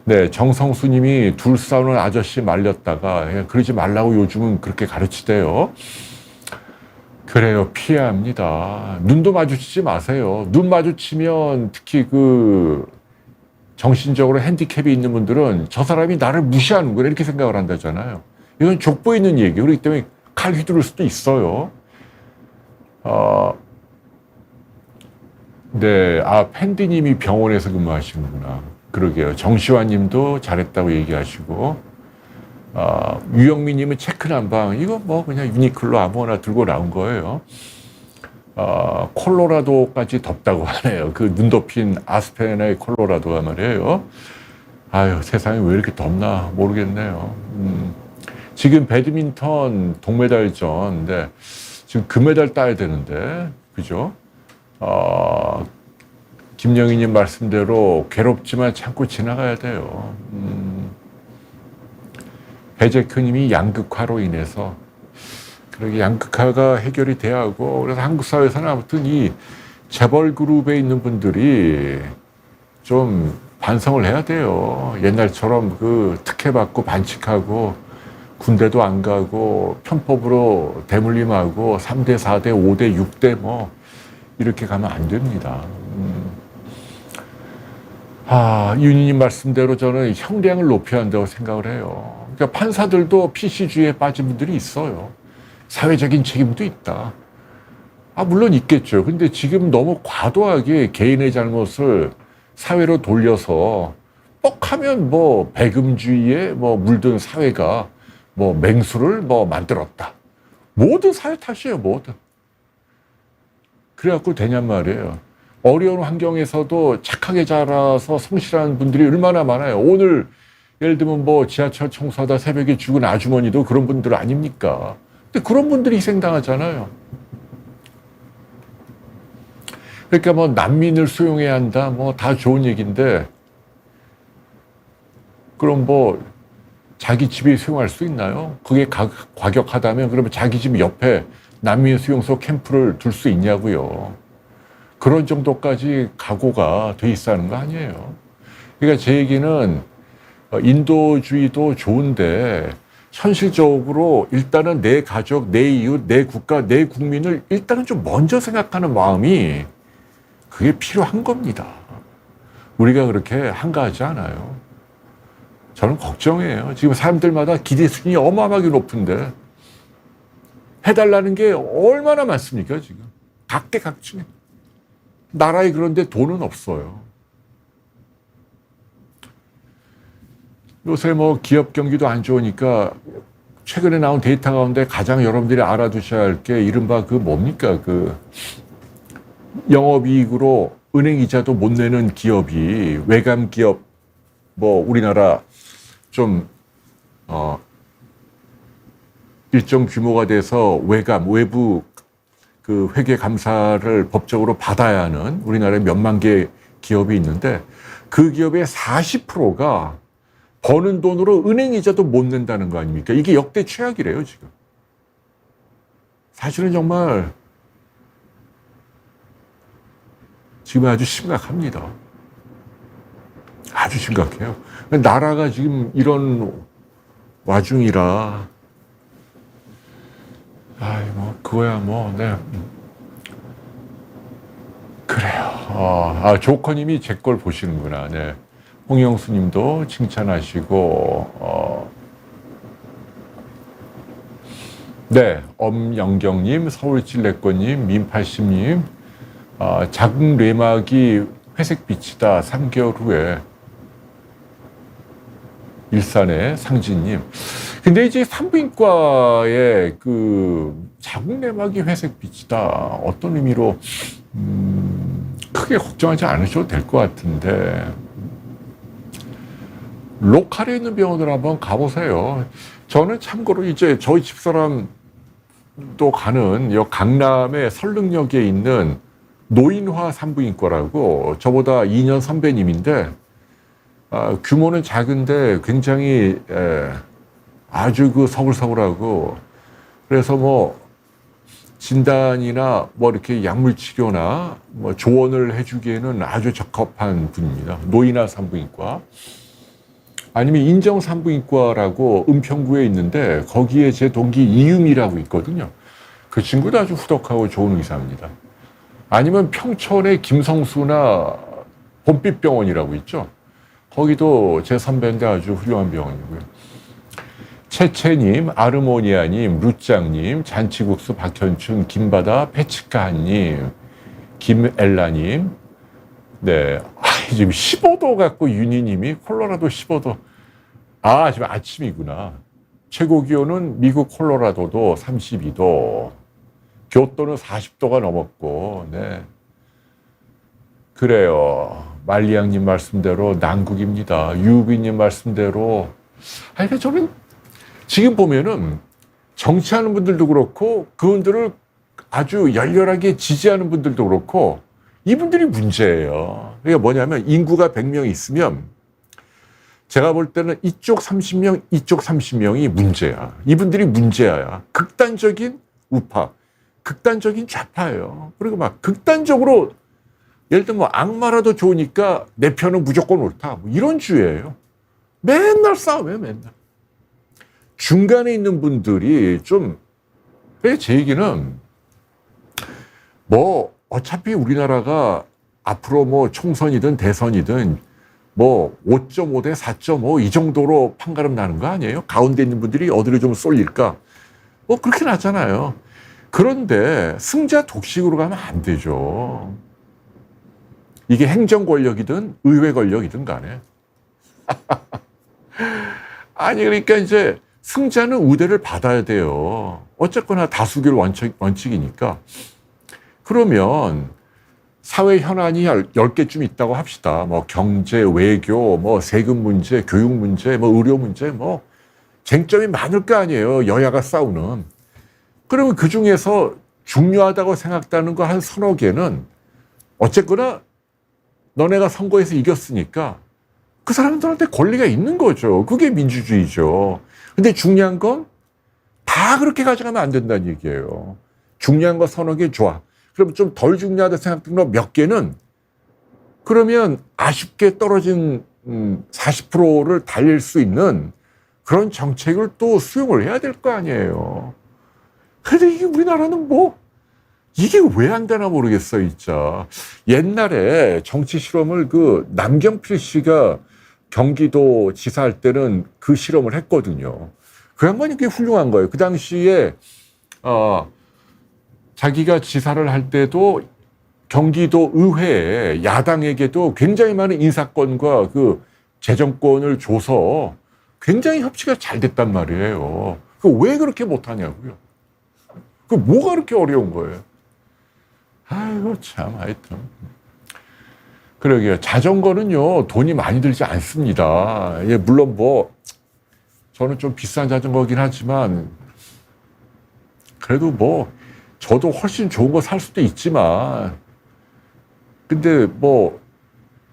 네, 정성수님이 둘 싸우는 아저씨 말렸다가 그러지 말라고 요즘은 그렇게 가르치대요. 그래요. 피해야 합니다. 눈도 마주치지 마세요. 눈 마주치면 특히 정신적으로 핸디캡이 있는 분들은 저 사람이 나를 무시하는구나 이렇게 생각을 한다잖아요. 이건 족보 있는 얘기예요. 그렇기 때문에 칼 휘두를 수도 있어요. 네, 팬디님이 병원에서 근무하시는구나. 그러게요. 정시환 님도 잘했다고 얘기하시고, 유영민님은 체크 난방. 이거 뭐 그냥 유니클로 아무거나 들고 나온 거예요. 콜로라도까지 덥다고 하네요. 그 눈 덮인 아스페나의 콜로라도가 말이에요. 아유, 세상에 왜 이렇게 덥나 모르겠네요. 지금 배드민턴 동메달전인데 지금 금메달 따야 되는데, 그죠? 김영희님 말씀대로 괴롭지만 참고 지나가야 돼요. 배재표님이 양극화로 인해서, 그러게 양극화가 해결이 돼야 하고, 그래서 한국 사회에서는 아무튼 이 재벌 그룹에 있는 분들이 좀 반성을 해야 돼요. 옛날처럼 그 특혜 받고 반칙하고 군대도 안 가고 편법으로 대물림하고 3대, 4대, 5대, 6대 뭐 이렇게 가면 안 됩니다. 윤희님 말씀대로 저는 형량을 높여야 한다고 생각을 해요. 그러니까 판사들도 PC주의에 빠진 분들이 있어요. 사회적인 책임도 있다. 물론 있겠죠. 근데 지금 너무 과도하게 개인의 잘못을 사회로 돌려서 뻑하면 뭐 배금주의에 뭐 물든 사회가 뭐 맹수를 뭐 만들었다. 모든 사회 탓이에요, 뭐든. 그래갖고 되냔 말이에요. 어려운 환경에서도 착하게 자라서 성실한 분들이 얼마나 많아요. 오늘 예를 들면 뭐 지하철 청소하다 새벽에 죽은 아주머니도 그런 분들 아닙니까? 근데 그런 분들이 희생당하잖아요. 그러니까 뭐 난민을 수용해야 한다, 뭐 다 좋은 얘기인데, 그럼 뭐 자기 집에 수용할 수 있나요? 그게 과격하다면 그러면 자기 집 옆에 난민 수용소 캠프를 둘 수 있냐고요. 그런 정도까지 각오가 돼 있다는 거 아니에요. 그러니까 제 얘기는 인도주의도 좋은데 현실적으로 일단은 내 가족, 내 이웃, 내 국가, 내 국민을 일단은 좀 먼저 생각하는 마음이 그게 필요한 겁니다. 우리가 그렇게 한가하지 않아요. 저는 걱정해요. 지금 사람들마다 기대 수준이 어마어마하게 높은데 해달라는 게 얼마나 많습니까, 지금. 각계각층에. 나라에 그런데 돈은 없어요. 요새 뭐 기업 경기도 안 좋으니까 최근에 나온 데이터 가운데 가장 여러분들이 알아두셔야 할 게 이른바 그 뭡니까? 그 영업이익으로 은행 이자도 못 내는 기업이 외감 기업 뭐 우리나라 좀 일정 규모가 돼서 외부 그 회계 감사를 법적으로 받아야 하는 우리나라에 몇만 개 기업이 있는데 그 기업의 40%가 버는 돈으로 은행 이자도 못 낸다는 거 아닙니까? 이게 역대 최악이래요, 지금. 사실은 정말 지금 아주 심각합니다. 아주 심각해요. 나라가 지금 이런 와중이라, 그거야 뭐, 네. 그래요. 조커님이 제 걸 보시는구나. 네. 홍영수 님도 칭찬하시고, 네. 엄영경님, 서울찔레꺼님, 민팔십님, 자궁 뇌막이 회색빛이다. 3개월 후에. 일산의 상진님. 근데 이제 산부인과의 그 자궁 내막이 회색빛이다. 어떤 의미로 크게 걱정하지 않으셔도 될 것 같은데 로컬에 있는 병원을 한번 가보세요. 저는 참고로 이제 저희 집사람도 가는 여 강남의 설릉역에 있는 노인화 산부인과라고 저보다 2년 선배님인데 규모는 작은데 굉장히 아주 그 서글서글하고 그래서 뭐 진단이나 뭐 이렇게 약물 치료나 뭐 조언을 해주기에는 아주 적합한 분입니다. 노인화 산부인과 아니면 인정 산부인과라고 은평구에 있는데 거기에 제 동기 이유미라고 있거든요. 그 친구도 아주 후덕하고 좋은 의사입니다. 아니면 평촌의 김성수나 봄빛병원이라고 있죠. 거기도 제 선배인데 아주 훌륭한 병원이고요. 채채님, 아르모니아님, 루짱님, 잔치국수 박현춘, 김바다, 페치카님, 김엘라님. 네. 지금 15도 갖고 윤희님이 콜로라도 15도. 지금 아침이구나. 최고 기온은 미국 콜로라도도 32도. 교토는 40도가 넘었고, 네. 그래요. 말리양님 말씀대로 난국입니다. 유비님 말씀대로. 그러니까 저는 지금 보면은 정치하는 분들도 그렇고 그분들을 아주 열렬하게 지지하는 분들도 그렇고 이분들이 문제예요. 그러니까 뭐냐면 인구가 100명 있으면 제가 볼 때는 이쪽 30명, 이쪽 30명이 문제야. 이분들이 문제야. 극단적인 우파, 극단적인 좌파예요. 그리고 막 극단적으로 예를 들면 뭐 악마라도 좋으니까 내 편은 무조건 옳다. 뭐 이런 주의예요. 맨날 싸워요, 맨날. 중간에 있는 분들이 좀, 제 얘기는 뭐 어차피 우리나라가 앞으로 뭐 총선이든 대선이든 뭐 5.5 대 4.5 이 정도로 판가름 나는 거 아니에요? 가운데 있는 분들이 어디로 좀 쏠릴까? 뭐 그렇게 나잖아요. 그런데 승자 독식으로 가면 안 되죠. 이게 행정 권력이든 의회 권력이든 간에. 아니 그러니까 이제 승자는 우대를 받아야 돼요. 어쨌거나 다수결 원칙이니까. 그러면 사회 현안이 10개쯤 있다고 합시다. 뭐 경제, 외교, 뭐 세금 문제, 교육 문제, 뭐 의료 문제, 뭐 쟁점이 많을 거 아니에요. 여야가 싸우는. 그러면 그 중에서 중요하다고 생각되는 거 한 서너 개는 어쨌거나 너네가 선거에서 이겼으니까 그 사람들한테 권리가 있는 거죠. 그게 민주주의죠. 근데 중요한 건 다 그렇게 가져가면 안 된다는 얘기예요. 중요한 거 서너 개 좋아. 그럼 좀 덜 중요하다 생각되는 거 몇 개는 그러면 아쉽게 떨어진 40%를 달릴 수 있는 그런 정책을 또 수용을 해야 될 거 아니에요. 근데 이게 우리나라는 뭐 이게 왜 안 되나 모르겠어, 진짜. 옛날에 정치 실험을 그 남경필 씨가 경기도 지사할 때는 그 실험을 했거든요. 그 양반이 꽤 훌륭한 거예요. 그 당시에 자기가 지사를 할 때도 경기도 의회에 야당에게도 굉장히 많은 인사권과 그 재정권을 줘서 굉장히 협치가 잘 됐단 말이에요. 그 왜 그렇게 못하냐고요. 그 뭐가 그렇게 어려운 거예요. 아이고 참 하여튼. 그러게요. 자전거는요 돈이 많이 들지 않습니다. 예, 물론 뭐 저는 좀 비싼 자전거긴 하지만 그래도 뭐 저도 훨씬 좋은 거 살 수도 있지만 근데 뭐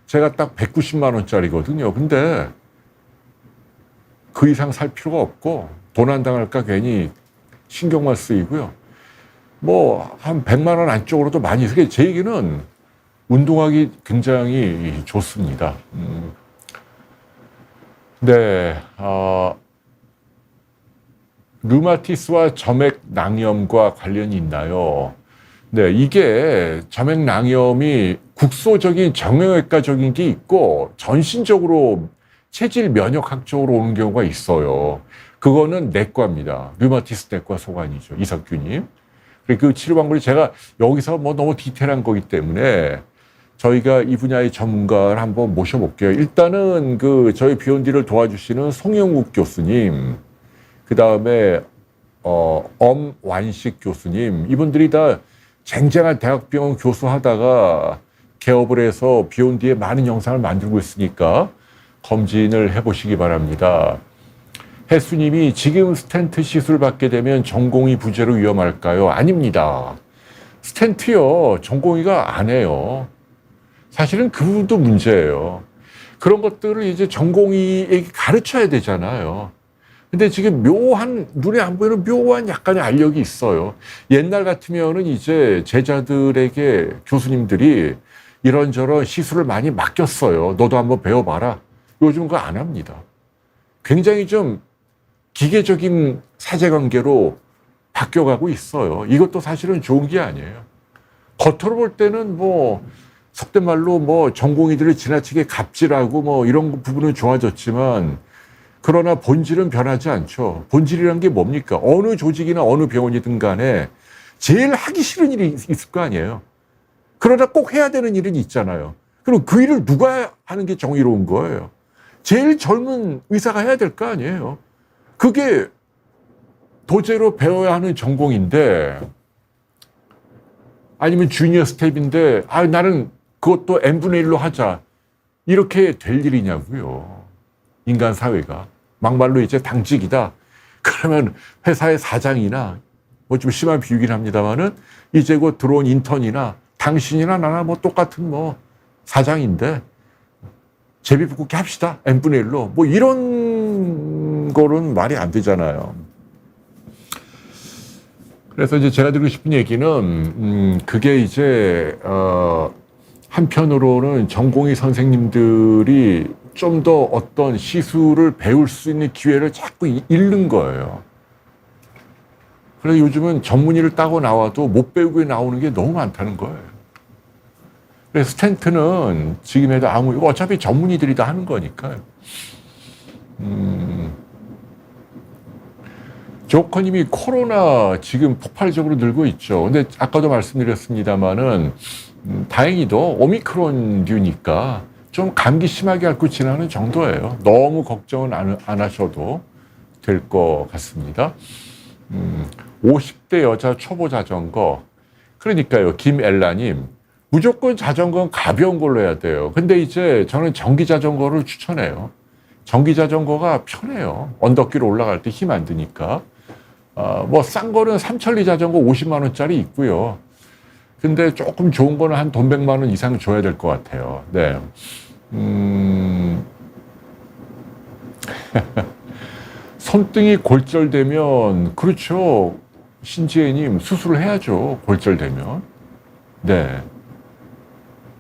제가 딱 190만 원짜리거든요. 근데 그 이상 살 필요가 없고 도난 당할까 괜히 신경만 쓰이고요. 뭐 한 100만 원 안쪽으로도 많이 쓰게 제 얘기는 운동하기 굉장히 좋습니다. 네, 류마티스와 점액낭염과 관련이 있나요? 네, 이게 점액낭염이 국소적인 정형외과적인 게 있고 전신적으로 체질 면역학적으로 오는 경우가 있어요. 그거는 내과입니다. 류마티스 내과 소관이죠. 이석규님. 그 치료 방법이 제가 여기서 뭐 너무 디테일한 거기 때문에 저희가 이 분야의 전문가를 한번 모셔볼게요. 일단은 그 저희 비욘디를 도와주시는 송영욱 교수님, 그 다음에 엄완식 교수님, 이분들이 다 쟁쟁한 대학병원 교수하다가 개업을 해서 비욘디에 많은 영상을 만들고 있으니까 검진을 해보시기 바랍니다. 혜수님이 지금 스텐트 시술 받게 되면 전공의 부재로 위험할까요? 아닙니다. 스텐트요, 전공의가 안 해요. 사실은 그 부분도 문제예요. 그런 것들을 이제 전공의에게 가르쳐야 되잖아요. 근데 지금 묘한, 눈에 안 보이는 묘한 약간의 알력이 있어요. 옛날 같으면은 이제 제자들에게 교수님들이 이런저런 시술을 많이 맡겼어요. 너도 한번 배워봐라. 요즘 그거 안 합니다. 굉장히 좀 기계적인 사제관계로 바뀌어가고 있어요. 이것도 사실은 좋은 게 아니에요. 겉으로 볼 때는 뭐 속된 말로 뭐 전공의들이 지나치게 갑질하고 뭐 이런 부분은 좋아졌지만 그러나 본질은 변하지 않죠. 본질이란 게 뭡니까? 어느 조직이나 어느 병원이든 간에 제일 하기 싫은 일이 있을 거 아니에요. 그러나 꼭 해야 되는 일은 있잖아요. 그럼 그 일을 누가 하는 게 정의로운 거예요? 제일 젊은 의사가 해야 될 거 아니에요. 그게 도제로 배워야 하는 전공인데 아니면 주니어 스텝인데 나는 그것도 n분의 1로 하자. 이렇게 될 일이냐고요. 인간 사회가. 막말로 이제 당직이다. 그러면 회사의 사장이나 뭐 좀 심한 비유긴 합니다만은 이제 곧 들어온 인턴이나 당신이나 나나 뭐 똑같은 뭐 사장인데 제비뽑기 합시다. n분의 1로. 뭐 이런 거는 말이 안 되잖아요. 그래서 이제 제가 드리고 싶은 얘기는, 그게 이제, 한편으로는 전공의 선생님들이 좀 더 어떤 시술을 배울 수 있는 기회를 자꾸 잃는 거예요. 그래서 요즘은 전문의를 따고 나와도 못 배우고 나오는 게 너무 많다는 거예요. 그래서 스텐트는 지금 해도 어차피 전문의들이 다 하는 거니까요. 조커님이 코로나 지금 폭발적으로 늘고 있죠. 근데 아까도 말씀드렸습니다만은, 다행히도 오미크론류니까 좀 감기 심하게 앓고 지나는 정도예요. 너무 걱정은 안 하셔도 될 것 같습니다. 50대 여자 초보 자전거. 그러니까요, 김엘라님. 무조건 자전거는 가벼운 걸로 해야 돼요. 근데 이제 저는 전기 자전거를 추천해요. 전기 자전거가 편해요. 언덕길 올라갈 때 힘 안 드니까. 뭐 싼 거는 삼천리 자전거 50만 원짜리 있고요. 근데 조금 좋은 거는 한 돈 100만 원 이상 줘야 될 것 같아요. 네. 손등이 골절되면, 그렇죠. 신지혜님, 수술을 해야죠. 골절되면. 네.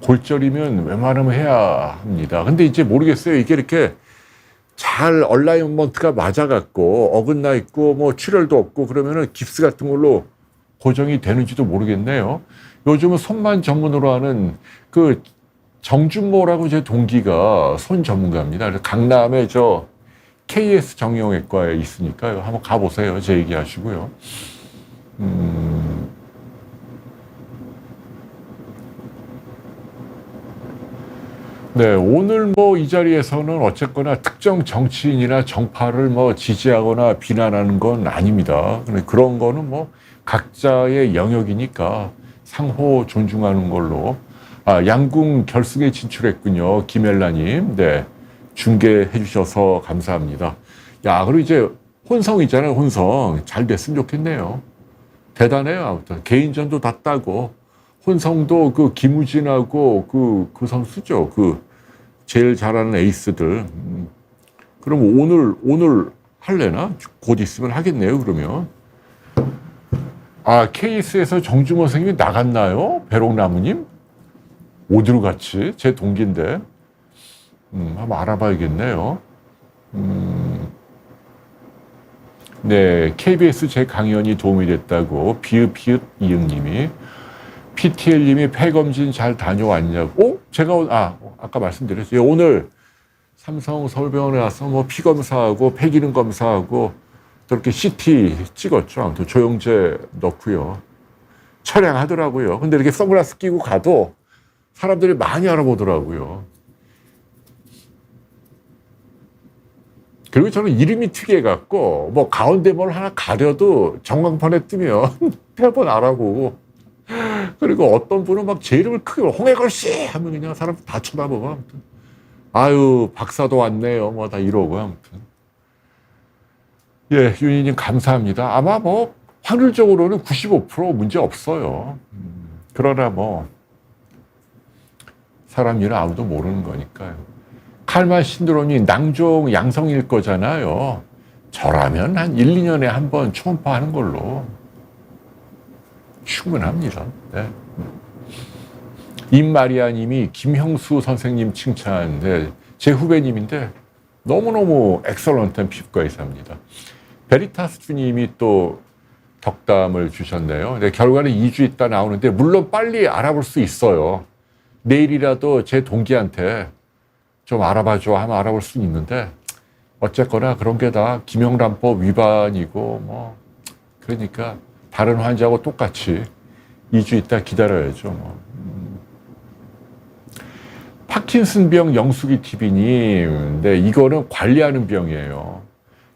골절이면 웬만하면 해야 합니다. 근데 이제 모르겠어요. 이게 이렇게 잘 얼라이먼트가 맞아갖고 어긋나 있고 뭐 출혈도 없고 그러면은 깁스 같은 걸로 고정이 되는지도 모르겠네요. 요즘은 손만 전문으로 하는 그 정준모라고 제 동기가 손 전문가입니다. 그래서 강남에 저 KS 정형외과에 있으니까요. 한번 가보세요. 제 얘기하시고요. 네, 오늘 뭐 이 자리에서는 어쨌거나 특정 정치인이나 정파를 뭐 지지하거나 비난하는 건 아닙니다. 그런 거는 뭐 각자의 영역이니까 상호 존중하는 걸로. 양궁 결승에 진출했군요. 김엘라님. 네. 중계해 주셔서 감사합니다. 야, 그리고 이제 혼성이잖아요. 혼성. 잘 됐으면 좋겠네요. 대단해요. 아무튼. 개인전도 다 따고. 혼성도 그 김우진하고 그 선수죠. 제일 잘하는 에이스들. 그럼 오늘 할래나? 곧 있으면 하겠네요. 그러면. 케이스에서 정주모 선생님이 나갔나요? 배롱나무님? 어디로 갔지? 제 동기인데. 한번 알아봐야겠네요. 네, KBS 제 강연이 도움이 됐다고 비읍 이응님이. PTL님이 폐검진 잘 다녀왔냐고. 제가 아까 말씀드렸어요. 오늘 삼성 서울병원에 와서 뭐 피 검사하고 폐기능 검사하고 또 이렇게 CT 찍었죠. 아무튼 조영제 넣고요. 촬영하더라고요. 근데 이렇게 선글라스 끼고 가도 사람들이 많이 알아보더라고요. 그리고 저는 이름이 특이해갖고 뭐 가운데 뭘 하나 가려도 전광판에 뜨면 대번 알아보고. 그리고 어떤 분은 막 제 이름을 크게 홍해걸씨 하면 그냥 사람 다 쳐다보고. 아무튼 아유 박사도 왔네요. 뭐 다 이러고. 아무튼 예, 윤희님 감사합니다. 아마 뭐 확률적으로는 95% 문제 없어요. 그러나 뭐 사람 일은 아무도 모르는 거니까요. 칼만 신드롬이 낭종 양성일 거잖아요. 저라면 한 1, 2년에 한 번 초음파하는 걸로 충분합니다. 네. 임마리아님이 김형수 선생님 칭찬. 네. 제 후배님인데 너무너무 엑설런트한 피부과 의사입니다. 베리타스 주님이 또 덕담을 주셨네요. 네, 결과는 2주 있다 나오는데 물론 빨리 알아볼 수 있어요. 내일이라도 제 동기한테 좀 알아봐줘 하면 알아볼 수는 있는데 어쨌거나 그런 게 다 김영란법 위반이고 뭐 그러니까 다른 환자하고 똑같이 2주 있다 기다려야죠. 뭐. 파킨슨병 영숙이 TV님, 네, 이거는 관리하는 병이에요.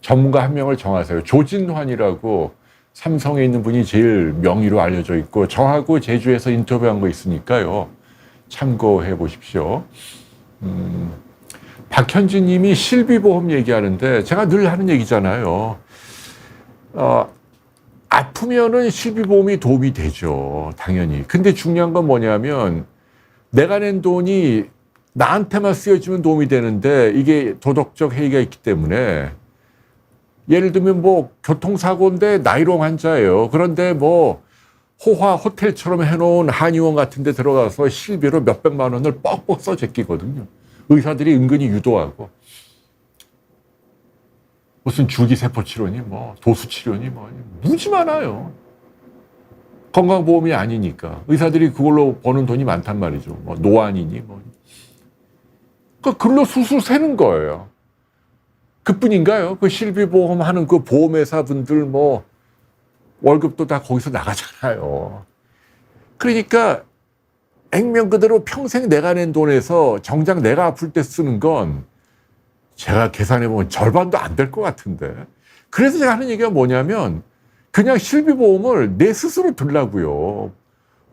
전문가 한 명을 정하세요. 조진환이라고 삼성에 있는 분이 제일 명의로 알려져 있고 저하고 제주에서 인터뷰한 거 있으니까요. 참고해 보십시오. 박현진 님이 실비보험 얘기하는데 제가 늘 하는 얘기잖아요. 아프면은 실비보험이 도움이 되죠. 당연히. 근데 중요한 건 뭐냐면 내가 낸 돈이 나한테만 쓰여지면 도움이 되는데 이게 도덕적 해이가 있기 때문에 예를 들면 뭐 교통사고인데 나이롱 환자예요. 그런데 뭐 호화 호텔처럼 해놓은 한의원 같은 데 들어가서 실비로 몇백만 원을 뻑뻑 써 제끼거든요. 의사들이 은근히 유도하고. 무슨 줄기세포 치료니 뭐 도수 치료니 뭐 무지 많아요. 건강보험이 아니니까. 의사들이 그걸로 버는 돈이 많단 말이죠. 뭐 노안이니 뭐. 그러니까 글로 술술 새는 거예요. 그뿐인가요? 그 실비보험 하는 그 보험회사 분들 뭐 월급도 다 거기서 나가잖아요. 그러니까 액면 그대로 평생 내가 낸 돈에서 정작 내가 아플 때 쓰는 건 제가 계산해보면 절반도 안 될 것 같은데. 그래서 제가 하는 얘기가 뭐냐면 그냥 실비보험을 내 스스로 들라고요.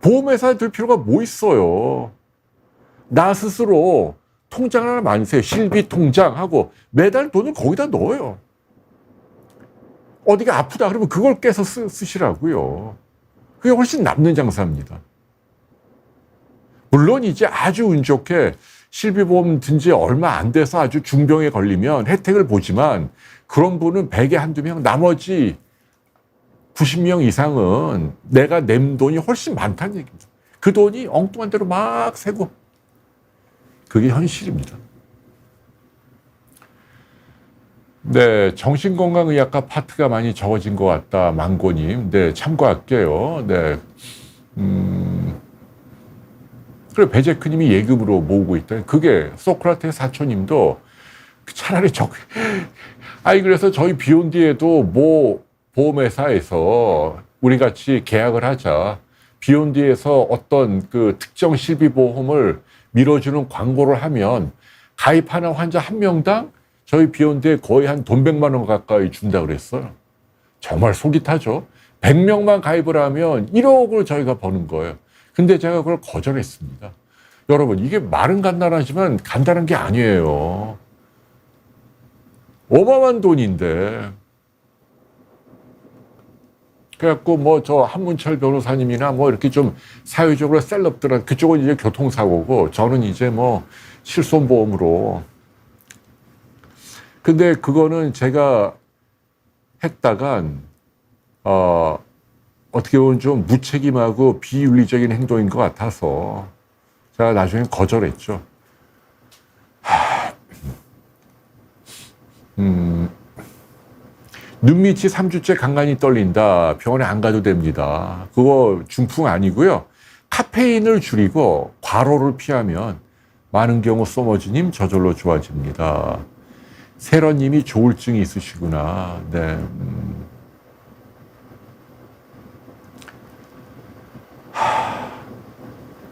보험회사에 들 필요가 뭐 있어요. 나 스스로 통장 하나 만드세요. 실비통장하고 매달 돈을 거기다 넣어요. 어디가 아프다 그러면 그걸 깨서 쓰시라고요. 그게 훨씬 남는 장사입니다. 물론 이제 아주 운 좋게 실비보험 든 지 얼마 안 돼서 아주 중병에 걸리면 혜택을 보지만 그런 분은 100에 한두 명, 나머지 90명 이상은 내가 낸 돈이 훨씬 많다는 얘기입니다. 그 돈이 엉뚱한 대로 막 새고 그게 현실입니다. 네, 정신건강의학과 파트가 많이 적어진 것 같다. 망고님. 네, 참고할게요. 네. 그래, 베제크님이 예금으로 모으고 있다. 그게 소크라테스 사촌님도 차라리 그래서 저희 비욘디에도 뭐 보험회사에서 우리 같이 계약을 하자. 비욘디에서 어떤 그 특정 실비보험을 밀어주는 광고를 하면 가입하는 환자 한 명당 저희 비욘디에 거의 한 돈 100만 원 가까이 준다고 그랬어요. 정말 속이 타죠. 100명만 가입을 하면 1억을 저희가 버는 거예요. 근데 제가 그걸 거절했습니다. 여러분, 이게 말은 간단하지만 간단한 게 아니에요. 어마어마한 돈인데. 그래갖고 뭐 저 한문철 변호사님이나 뭐 이렇게 좀 사회적으로 셀럽들은 그쪽은 이제 교통사고고 저는 이제 뭐 실손보험으로. 근데 그거는 제가 했다간 어떻게 보면 좀 무책임하고 비윤리적인 행동인 것 같아서 제가 나중에 거절했죠. 눈밑이 3주째 간간히 떨린다. 병원에 안 가도 됩니다. 그거 중풍 아니고요. 카페인을 줄이고 과로를 피하면 많은 경우 소머지님 저절로 좋아집니다. 세런님이 조울증이 있으시구나. 네.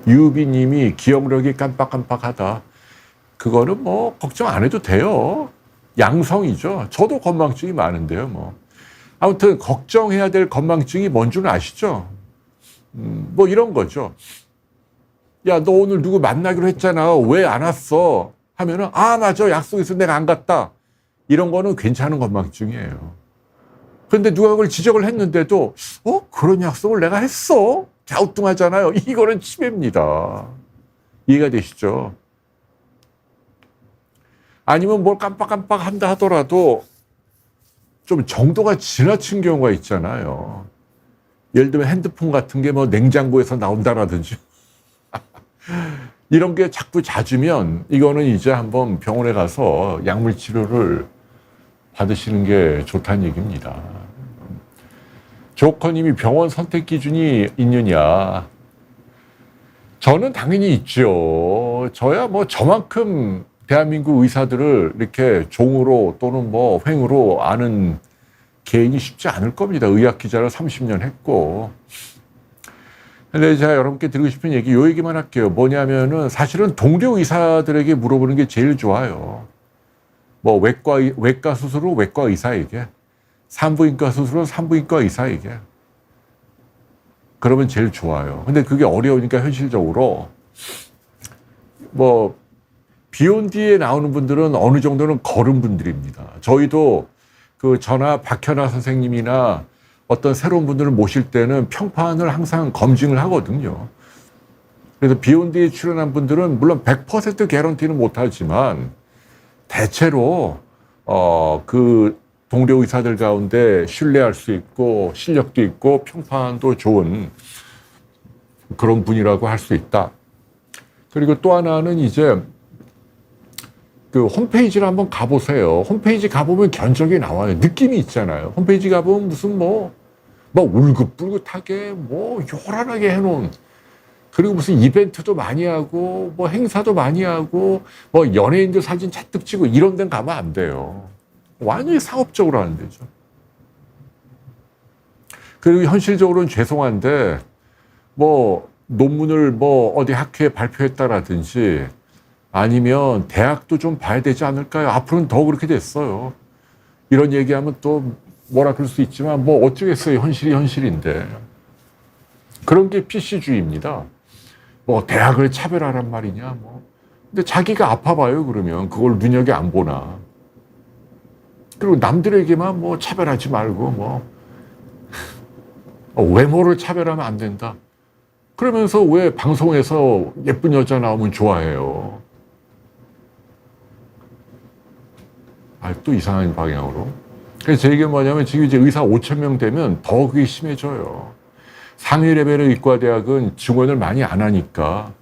유비님이 기억력이 깜빡깜빡하다. 그거는 뭐 걱정 안 해도 돼요. 양성이죠. 저도 건망증이 많은데요. 뭐 아무튼 걱정해야 될 건망증이 뭔 줄 아시죠? 뭐 이런 거죠. 야, 너 오늘 누구 만나기로 했잖아. 왜 안 왔어? 하면은 맞아, 약속해서 내가 안 갔다. 이런 거는 괜찮은 건망증이에요. 그런데 누가 그걸 지적을 했는데도 그런 약속을 내가 했어? 갸우뚱하잖아요. 이거는 치매입니다. 이해가 되시죠? 아니면 뭘 깜빡깜빡 한다 하더라도 좀 정도가 지나친 경우가 있잖아요. 예를 들면 핸드폰 같은 게 뭐 냉장고에서 나온다라든지 이런 게 자꾸 잦으면 이거는 이제 한번 병원에 가서 약물 치료를 받으시는 게 좋다는 얘기입니다. 조커님이 병원 선택 기준이 있느냐? 저는 당연히 있죠. 저야 뭐 저만큼 대한민국 의사들을 이렇게 종으로 또는 뭐 횡으로 아는 개인이 쉽지 않을 겁니다. 의학 기자를 30년 했고. 근데 제가 여러분께 드리고 싶은 얘기, 요 얘기만 할게요. 뭐냐면은 사실은 동료 의사들에게 물어보는 게 제일 좋아요. 뭐 외과 수술은 외과 의사에게, 산부인과 수술은 산부인과 의사에게. 그러면 제일 좋아요. 근데 그게 어려우니까 현실적으로 뭐 비욘디에 나오는 분들은 어느 정도는 걸은 분들입니다. 저희도 그 전하 박현아 선생님이나 어떤 새로운 분들을 모실 때는 평판을 항상 검증을 하거든요. 그래서 비욘드에 출연한 분들은 물론 100% 개런티는 못하지만 대체로 그 동료 의사들 가운데 신뢰할 수 있고 실력도 있고 평판도 좋은 그런 분이라고 할 수 있다. 그리고 또 하나는 이제 그 홈페이지를 한번 가보세요. 홈페이지 가보면 견적이 나와요. 느낌이 있잖아요. 홈페이지 가보면 무슨 뭐 울긋불긋하게 뭐 요란하게 해놓은, 그리고 무슨 이벤트도 많이 하고 뭐 행사도 많이 하고 뭐 연예인들 사진 잔뜩 찍고 이런 데는 가면 안 돼요. 완전히 상업적으로 하는 데죠. 그리고 현실적으로는 죄송한데 뭐 논문을 뭐 어디 학회에 발표했다라든지 아니면 대학도 좀 봐야 되지 않을까요? 앞으로는 더 그렇게 됐어요. 이런 얘기하면 또 뭐라 그럴 수 있지만 뭐 어쩌겠어요. 현실이 현실인데. 그런 게 PC주의입니다. 뭐 대학을 차별하란 말이냐 뭐. 근데 자기가 아파봐요. 그러면 그걸 눈여겨 안 보나. 그리고 남들에게만 뭐 차별하지 말고 뭐 외모를 차별하면 안 된다. 그러면서 왜 방송에서 예쁜 여자 나오면 좋아해요? 또 이상한 방향으로. 그래서 제 얘기는 뭐냐면 지금 이제 의사 5,000명 되면 더 그게 심해져요. 상위 레벨의 의과대학은 증원을 많이 안 하니까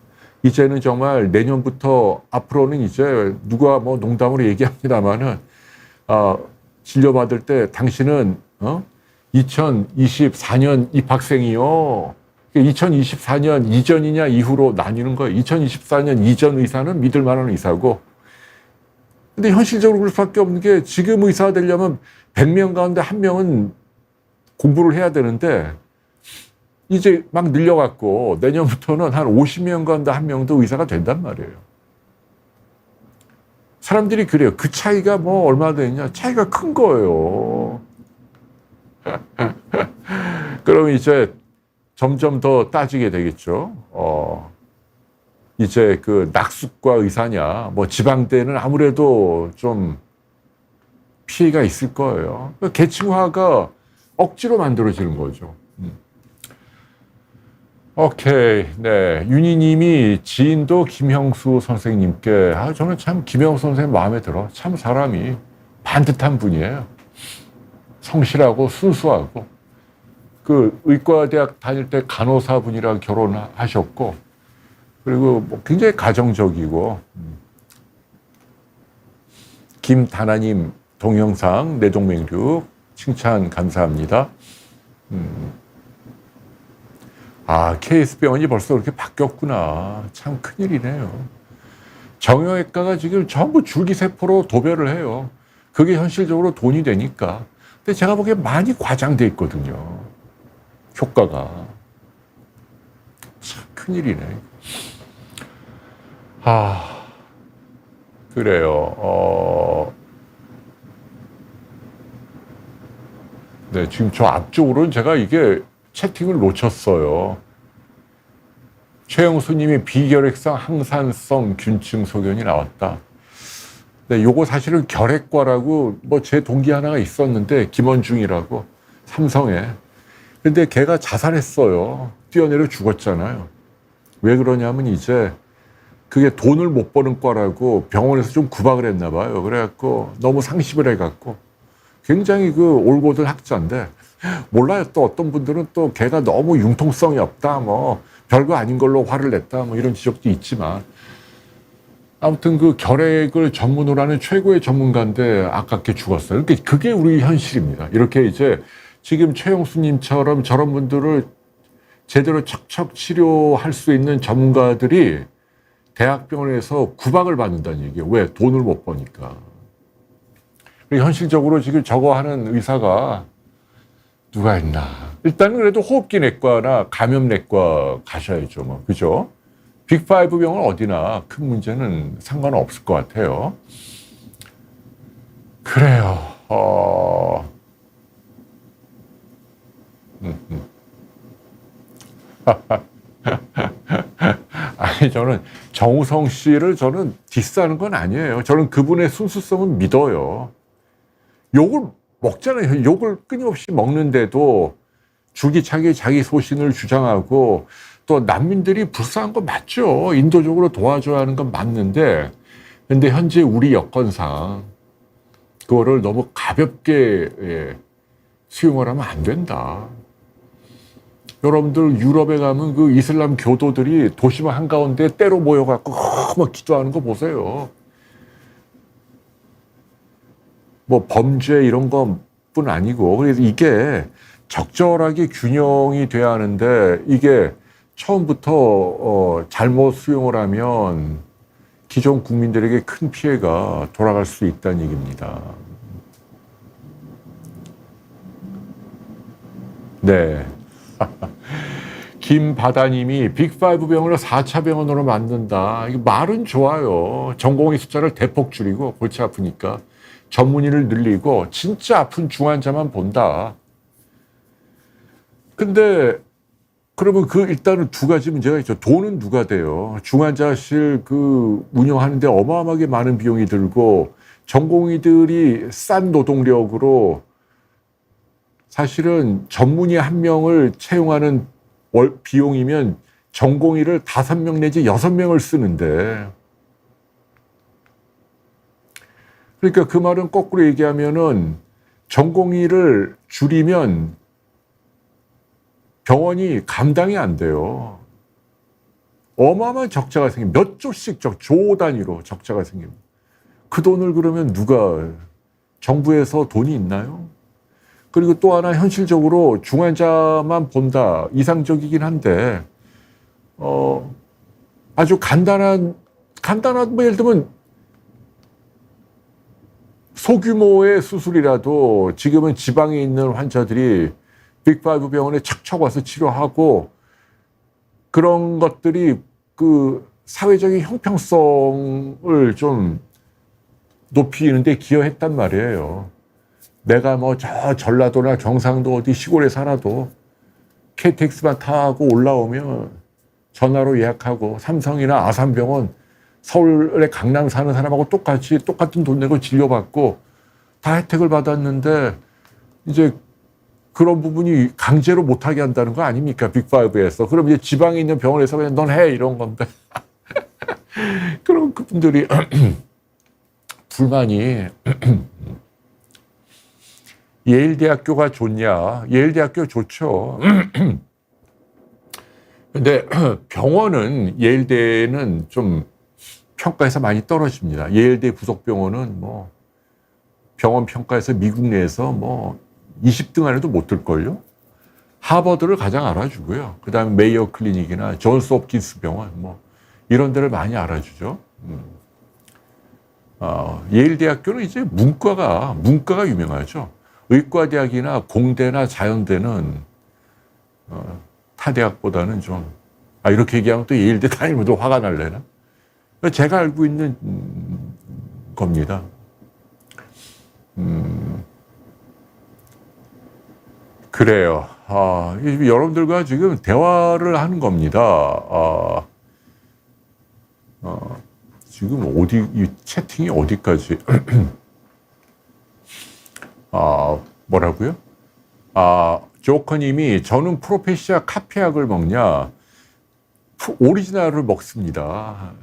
이제는 정말 내년부터 앞으로는 이제 누가 뭐 농담으로 얘기합니다마는 진료받을 때 당신은 2024년 입학생이요. 2024년 이전이냐 이후로 나뉘는 거예요. 2024년 이전 의사는 믿을 만한 의사고, 근데 현실적으로 그럴 수밖에 없는 게 지금 의사가 되려면 100명 가운데 1명은 공부를 해야 되는데 이제 막 늘려갖고 내년부터는 한 50명 가운데 1명도 의사가 된단 말이에요. 사람들이 그래요. 그 차이가 뭐 얼마나 되냐? 차이가 큰 거예요. 그럼 이제 점점 더 따지게 되겠죠. 이제 그 낙숙과 의사냐, 뭐 지방대는 아무래도 좀 피해가 있을 거예요. 계층화가 억지로 만들어지는 거죠. 오케이. 네. 윤희님이 지인도 김형수 선생님께, 저는 참 김형수 선생님 마음에 들어. 참 사람이 반듯한 분이에요. 성실하고 순수하고. 그 의과대학 다닐 때 간호사분이랑 결혼하셨고, 그리고 뭐 굉장히 가정적이고. 김다나님 동영상 내동맹류 칭찬 감사합니다. KS병원이 벌써 그렇게 바뀌었구나. 참 큰일이네요. 정형외과가 지금 전부 줄기세포로 도배를 해요. 그게 현실적으로 돈이 되니까. 근데 제가 보기엔 많이 과장돼 있거든요. 효과가. 참 큰일이네. 그래요. 네, 지금 저 앞쪽으로는 제가 이게 채팅을 놓쳤어요. 최영수님이 비결핵성 항산성 균층 소견이 나왔다. 네, 요거 사실은 결핵과라고 뭐 제 동기 하나가 있었는데 김원중이라고 삼성에. 근데 걔가 자살했어요. 뛰어내려 죽었잖아요. 왜 그러냐면 이제 그게 돈을 못 버는 과라고 병원에서 좀 구박을 했나 봐요. 그래갖고 너무 상심을 해갖고 굉장히 그 올고들 학자인데 몰라요. 또 어떤 분들은 또 걔가 너무 융통성이 없다, 뭐 별거 아닌 걸로 화를 냈다, 뭐 이런 지적도 있지만 아무튼 그 결핵을 전문으로 하는 최고의 전문가인데 아깝게 죽었어요. 그러니까 그게 우리 현실입니다. 이렇게 이제 지금 최영수님처럼 저런 분들을 제대로 척척 치료할 수 있는 전문가들이 대학병원에서 구박을 받는다는 얘기예요. 왜? 돈을 못 버니까. 현실적으로 지금 저거 하는 의사가 누가 있나. 일단은 그래도 호흡기 내과나 감염 내과 가셔야죠. 뭐. 그죠? 빅5 병원 어디나 큰 문제는 상관없을 것 같아요. 그래요. 아니, 저는 정우성 씨를 저는 디스하는 건 아니에요. 저는 그분의 순수성은 믿어요. 욕을 먹잖아요. 욕을 끊임없이 먹는데도 줄기차게 자기 소신을 주장하고 또 난민들이 불쌍한 건 맞죠. 인도적으로 도와줘야 하는 건 맞는데 근데 현재 우리 여건상 그거를 너무 가볍게 수용을 하면 안 된다. 여러분들 유럽에 가면 그 이슬람 교도들이 도심 한가운데 때로 모여갖고 막 기도하는 거 보세요. 뭐 범죄 이런 것뿐 아니고 그래서 이게 적절하게 균형이 돼야 하는데 이게 처음부터 잘못 수용을 하면 기존 국민들에게 큰 피해가 돌아갈 수 있다는 얘기입니다. 네. 김바다님이 빅5 병원을 4차 병원으로 만든다. 이게 말은 좋아요. 전공의 숫자를 대폭 줄이고 골치 아프니까 전문의를 늘리고 진짜 아픈 중환자만 본다. 근데 그러면 그 일단은 두 가지 문제가 있죠. 돈은 누가 돼요? 중환자실 그 운영하는데 어마어마하게 많은 비용이 들고 전공의들이 싼 노동력으로 사실은 전문의 한 명을 채용하는 비용이면 전공의를 5명 내지 6명을 쓰는데 그러니까 그 말은 거꾸로 얘기하면은 전공의를 줄이면 병원이 감당이 안 돼요. 어마어마한 적자가 생깁니다. 몇 조씩 조 단위로 적자가 생깁니다. 그 돈을 그러면 누가 정부에서 돈이 있나요? 그리고 또 하나 현실적으로 중환자만 본다. 이상적이긴 한데 아주 간단한 뭐 예를 들면 소규모의 수술이라도 지금은 지방에 있는 환자들이 빅5 병원에 척척 와서 치료하고 그런 것들이 그 사회적인 형평성을 좀 높이는데 기여했단 말이에요. 내가 뭐 저 전라도나 경상도 어디 시골에 살아도 KTX만 타고 올라오면 전화로 예약하고 삼성이나 아산병원 서울의 강남 사는 사람하고 똑같은 돈 내고 진료받고 다 혜택을 받았는데 이제 그런 부분이 강제로 못하게 한다는 거 아닙니까? 빅5에서. 그럼 이제 지방에 있는 병원에서 그냥 넌 해 이런 건데. 그럼 그분들이 불만이 예일대학교가 좋냐? 예일대학교 좋죠. 근데 병원은 예일대는 좀 평가에서 많이 떨어집니다. 예일대 부속병원은 뭐 병원 평가에서 미국 내에서 뭐 20등 안에도 못 들걸요? 하버드를 가장 알아주고요. 그 다음에 메이어 클리닉이나 존스 홉킨스 병원 뭐 이런 데를 많이 알아주죠. 예일대학교는 이제 문과가 유명하죠. 의과대학이나 공대나 자연대는 타 대학보다는 좀 이렇게 얘기하면 또 예일대 다니면 또 화가 날래나? 제가 알고 있는 겁니다. 그래요. 여러분들과 지금 대화를 하는 겁니다. 지금 이 채팅이 어디까지? 뭐라고요? 조커님이 저는 프로페시아 카페약을 먹냐? 오리지널을 먹습니다.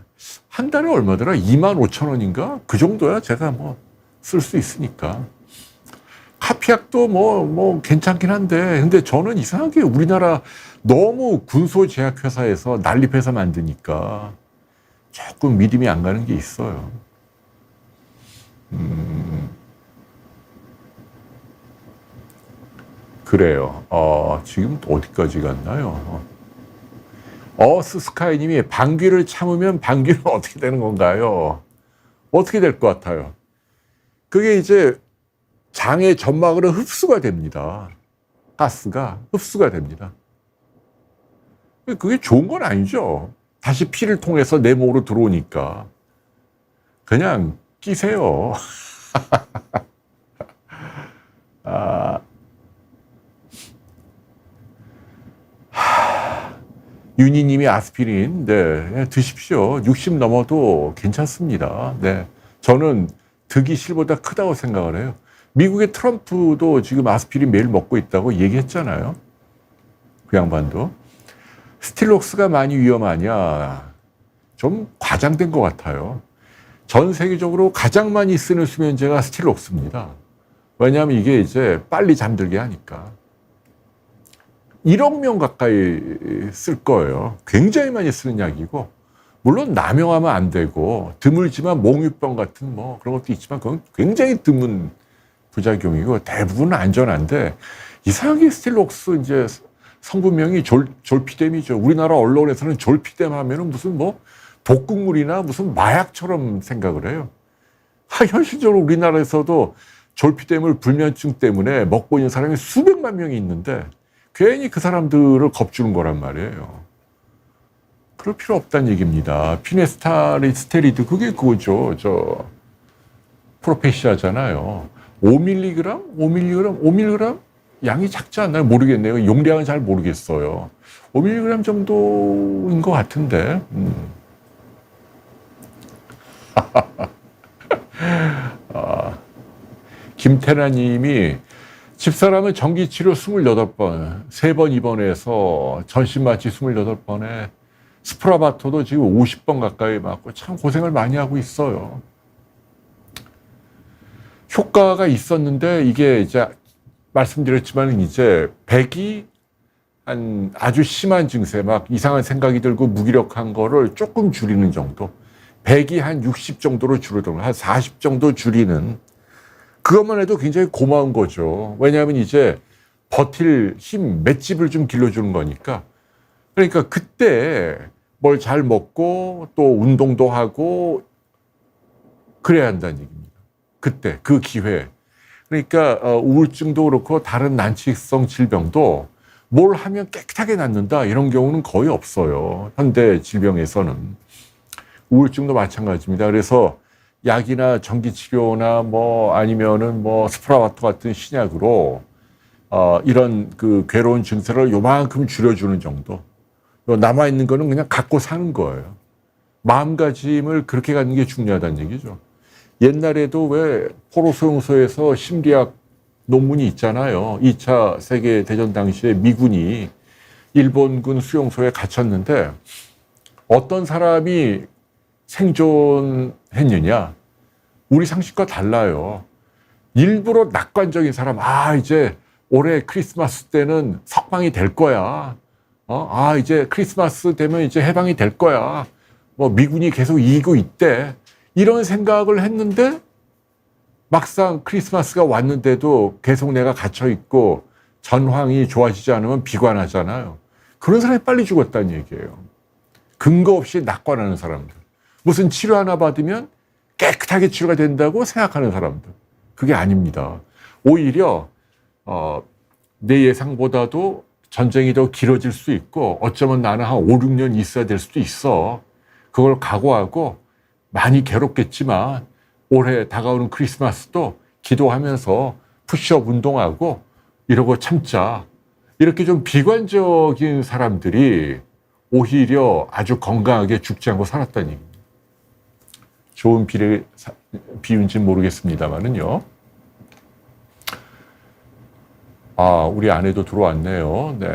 한 달에 얼마더라? 25,000원인가? 그 정도야 제가 뭐 쓸 수 있으니까. 카피약도 뭐 괜찮긴 한데 근데 저는 이상하게 우리나라 너무 군소제약회사에서 난립해서 만드니까 조금 믿음이 안 가는 게 있어요. 그래요. 지금 어디까지 갔나요? 스스카이님이 방귀를 참으면 방귀는 어떻게 되는 건가요? 어떻게 될 것 같아요? 그게 이제 장의 점막으로 흡수가 됩니다. 가스가 흡수가 됩니다. 그게 좋은 건 아니죠. 다시 피를 통해서 내 몸으로 들어오니까. 그냥 끼세요. 윤희님이 아스피린, 네, 드십시오. 60 넘어도 괜찮습니다. 네, 저는 득이 실보다 크다고 생각을 해요. 미국의 트럼프도 지금 아스피린 매일 먹고 있다고 얘기했잖아요. 그 양반도. 스틸록스가 많이 위험하냐? 좀 과장된 것 같아요. 전 세계적으로 가장 많이 쓰는 수면제가 스틸록스입니다. 왜냐하면 이게 이제 빨리 잠들게 하니까. 1억 명 가까이 쓸 거예요. 굉장히 많이 쓰는 약이고, 물론 남용하면 안 되고, 드물지만 몽유병 같은 뭐 그런 것도 있지만, 그건 굉장히 드문 부작용이고, 대부분 안전한데, 이상하게 스틸록스 이제 성분명이 졸피뎀이죠. 우리나라 언론에서는 졸피뎀 하면은 무슨 뭐 독극물이나 무슨 마약처럼 생각을 해요. 현실적으로 우리나라에서도 졸피뎀을 불면증 때문에 먹고 있는 사람이 수백만 명이 있는데 괜히 그 사람들을 겁주는 거란 말이에요. 그럴 필요 없다는 얘기입니다. 피네스타리드 그게 그거죠. 저 프로페시아잖아요. 5mg 양이 작지 않나요? 모르겠네요. 용량은 잘 모르겠어요. 5mg 정도인 것 같은데. 김태나 님이 집사람은 전기치료 28번, 3번 입원해서 전신마취 28번에 스프라바토도 지금 50번 가까이 맞고 참 고생을 많이 하고 있어요. 효과가 있었는데 이게 이제 말씀드렸지만 이제 백이 한 아주 심한 증세, 막 이상한 생각이 들고 무기력한 거를 조금 줄이는 정도. 100이 한 60 정도로 줄어들고 한 40 정도 줄이는 그것만 해도 굉장히 고마운 거죠. 왜냐하면 이제 버틸 힘, 맷집을 좀 길러주는 거니까. 그러니까 그때 뭘 잘 먹고 또 운동도 하고 그래야 한다는 얘기입니다. 그때, 그 기회. 그러니까 우울증도 그렇고 다른 난치성 질병도 뭘 하면 깨끗하게 낫는다 이런 경우는 거의 없어요. 현대 질병에서는. 우울증도 마찬가지입니다. 그래서 약이나 전기치료나 뭐 아니면은 뭐 스프라바토 같은 신약으로 이런 그 괴로운 증세를 요만큼 줄여주는 정도. 남아있는 거는 그냥 갖고 사는 거예요. 마음가짐을 그렇게 갖는 게 중요하다는 얘기죠. 옛날에도 왜 포로 수용소에서 심리학 논문이 있잖아요. 2차 세계대전 당시에 미군이 일본군 수용소에 갇혔는데 어떤 사람이 생존했느냐? 우리 상식과 달라요. 일부러 낙관적인 사람, 이제 올해 크리스마스 때는 석방이 될 거야. 이제 크리스마스 되면 이제 해방이 될 거야. 뭐 미군이 계속 이기고 있대. 이런 생각을 했는데 막상 크리스마스가 왔는데도 계속 내가 갇혀 있고 전황이 좋아지지 않으면 비관하잖아요. 그런 사람이 빨리 죽었다는 얘기예요. 근거 없이 낙관하는 사람들. 무슨 치료 하나 받으면 깨끗하게 치료가 된다고 생각하는 사람들. 그게 아닙니다. 오히려 내 예상보다도 전쟁이 더 길어질 수 있고 어쩌면 나는 한 5, 6년 있어야 될 수도 있어. 그걸 각오하고 많이 괴롭겠지만 올해 다가오는 크리스마스도 기도하면서 푸시업 운동하고 이러고 참자. 이렇게 좀 비관적인 사람들이 오히려 아주 건강하게 죽지 않고 살았다는 얘기입니다. 좋은 비유인지는 모르겠습니다만은요. 우리 아내도 들어왔네요. 네.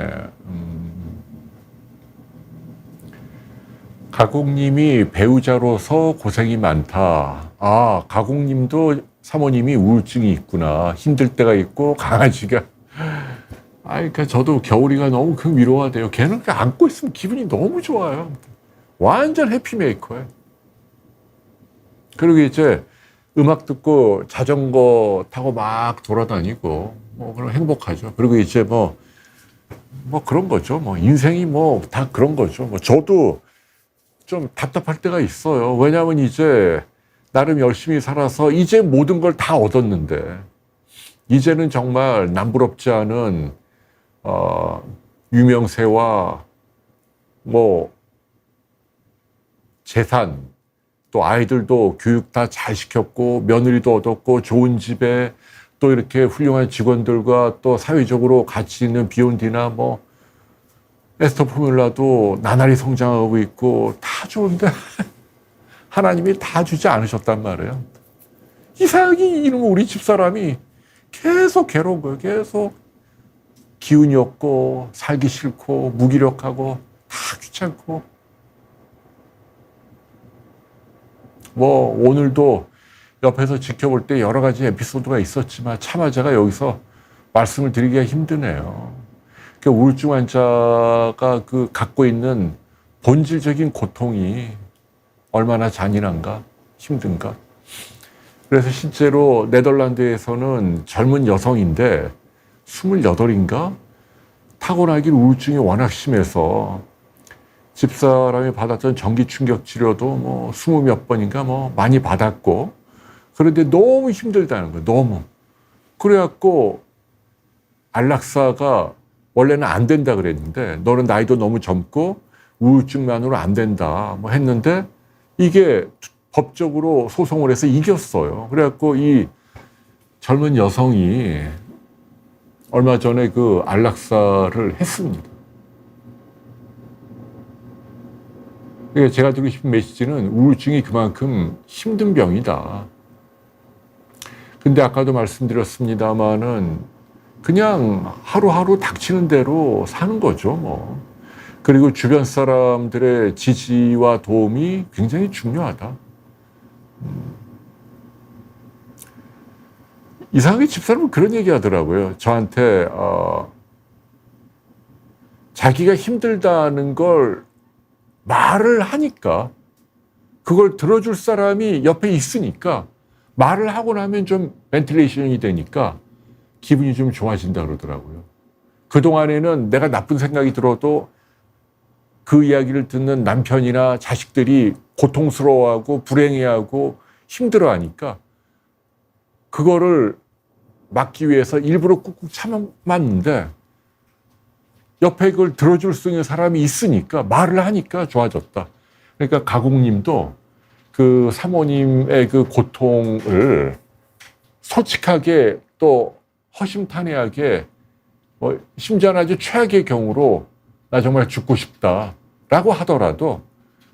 가공님이 배우자로서 고생이 많다. 가공님도 사모님이 우울증이 있구나. 힘들 때가 있고 강아지가. 그러니까 저도 겨울이가 너무 그 위로가 돼요. 걔는 그냥 안고 있으면 기분이 너무 좋아요. 완전 해피메이커예요. 그리고 이제 음악 듣고 자전거 타고 막 돌아다니고 뭐 그럼 행복하죠. 그리고 이제 뭐 그런 거죠. 뭐 인생이 뭐 다 그런 거죠. 뭐 저도 좀 답답할 때가 있어요. 왜냐하면 이제 나름 열심히 살아서 이제 모든 걸 다 얻었는데 이제는 정말 남부럽지 않은 유명세와 뭐 재산 또 아이들도 교육 다 잘 시켰고 며느리도 얻었고 좋은 집에 또 이렇게 훌륭한 직원들과 또 사회적으로 가치 있는 비욘디나 뭐 에스터 포뮬라도 나날이 성장하고 있고 다 좋은데 하나님이 다 주지 않으셨단 말이에요. 이상하게 이놈 우리 집사람이 계속 괴로운 거예요. 계속 기운이 없고 살기 싫고 무기력하고 다 귀찮고. 뭐 오늘도 옆에서 지켜볼 때 여러 가지 에피소드가 있었지만 차마 제가 여기서 말씀을 드리기가 힘드네요. 그 우울증 환자가 그 갖고 있는 본질적인 고통이 얼마나 잔인한가, 힘든가. 그래서 실제로 네덜란드에서는 젊은 여성인데 28인가? 타고나길 우울증이 워낙 심해서 집사람이 받았던 전기 충격 치료도 뭐 20몇 번인가 뭐 많이 받았고, 그런데 너무 힘들다는 거예요. 너무. 그래갖고 안락사가 원래는 안 된다 그랬는데, 너는 나이도 너무 젊고 우울증만으로 안 된다 뭐 했는데, 이게 법적으로 소송을 해서 이겼어요. 그래갖고 이 젊은 여성이 얼마 전에 그 안락사를 했습니다. 그러니까 제가 드리고 싶은 메시지는 우울증이 그만큼 힘든 병이다. 근데 아까도 말씀드렸습니다마는 그냥 하루하루 닥치는 대로 사는 거죠, 뭐. 그리고 주변 사람들의 지지와 도움이 굉장히 중요하다. 이상하게 집사람은 그런 얘기 하더라고요. 저한테 자기가 힘들다는 걸 말을 하니까, 그걸 들어줄 사람이 옆에 있으니까 말을 하고 나면 좀 벤틸레이션이 되니까 기분이 좀 좋아진다 그러더라고요. 그동안에는 내가 나쁜 생각이 들어도 그 이야기를 듣는 남편이나 자식들이 고통스러워하고 불행해하고 힘들어하니까 그거를 막기 위해서 일부러 꾹꾹 참았는데, 옆에 그걸 들어줄 수 있는 사람이 있으니까 말을 하니까 좋아졌다. 그러니까 가공님도 그 사모님의 그 고통을 솔직하게 또 허심탄회하게, 뭐 심지어는 아주 최악의 경우로 나 정말 죽고 싶다라고 하더라도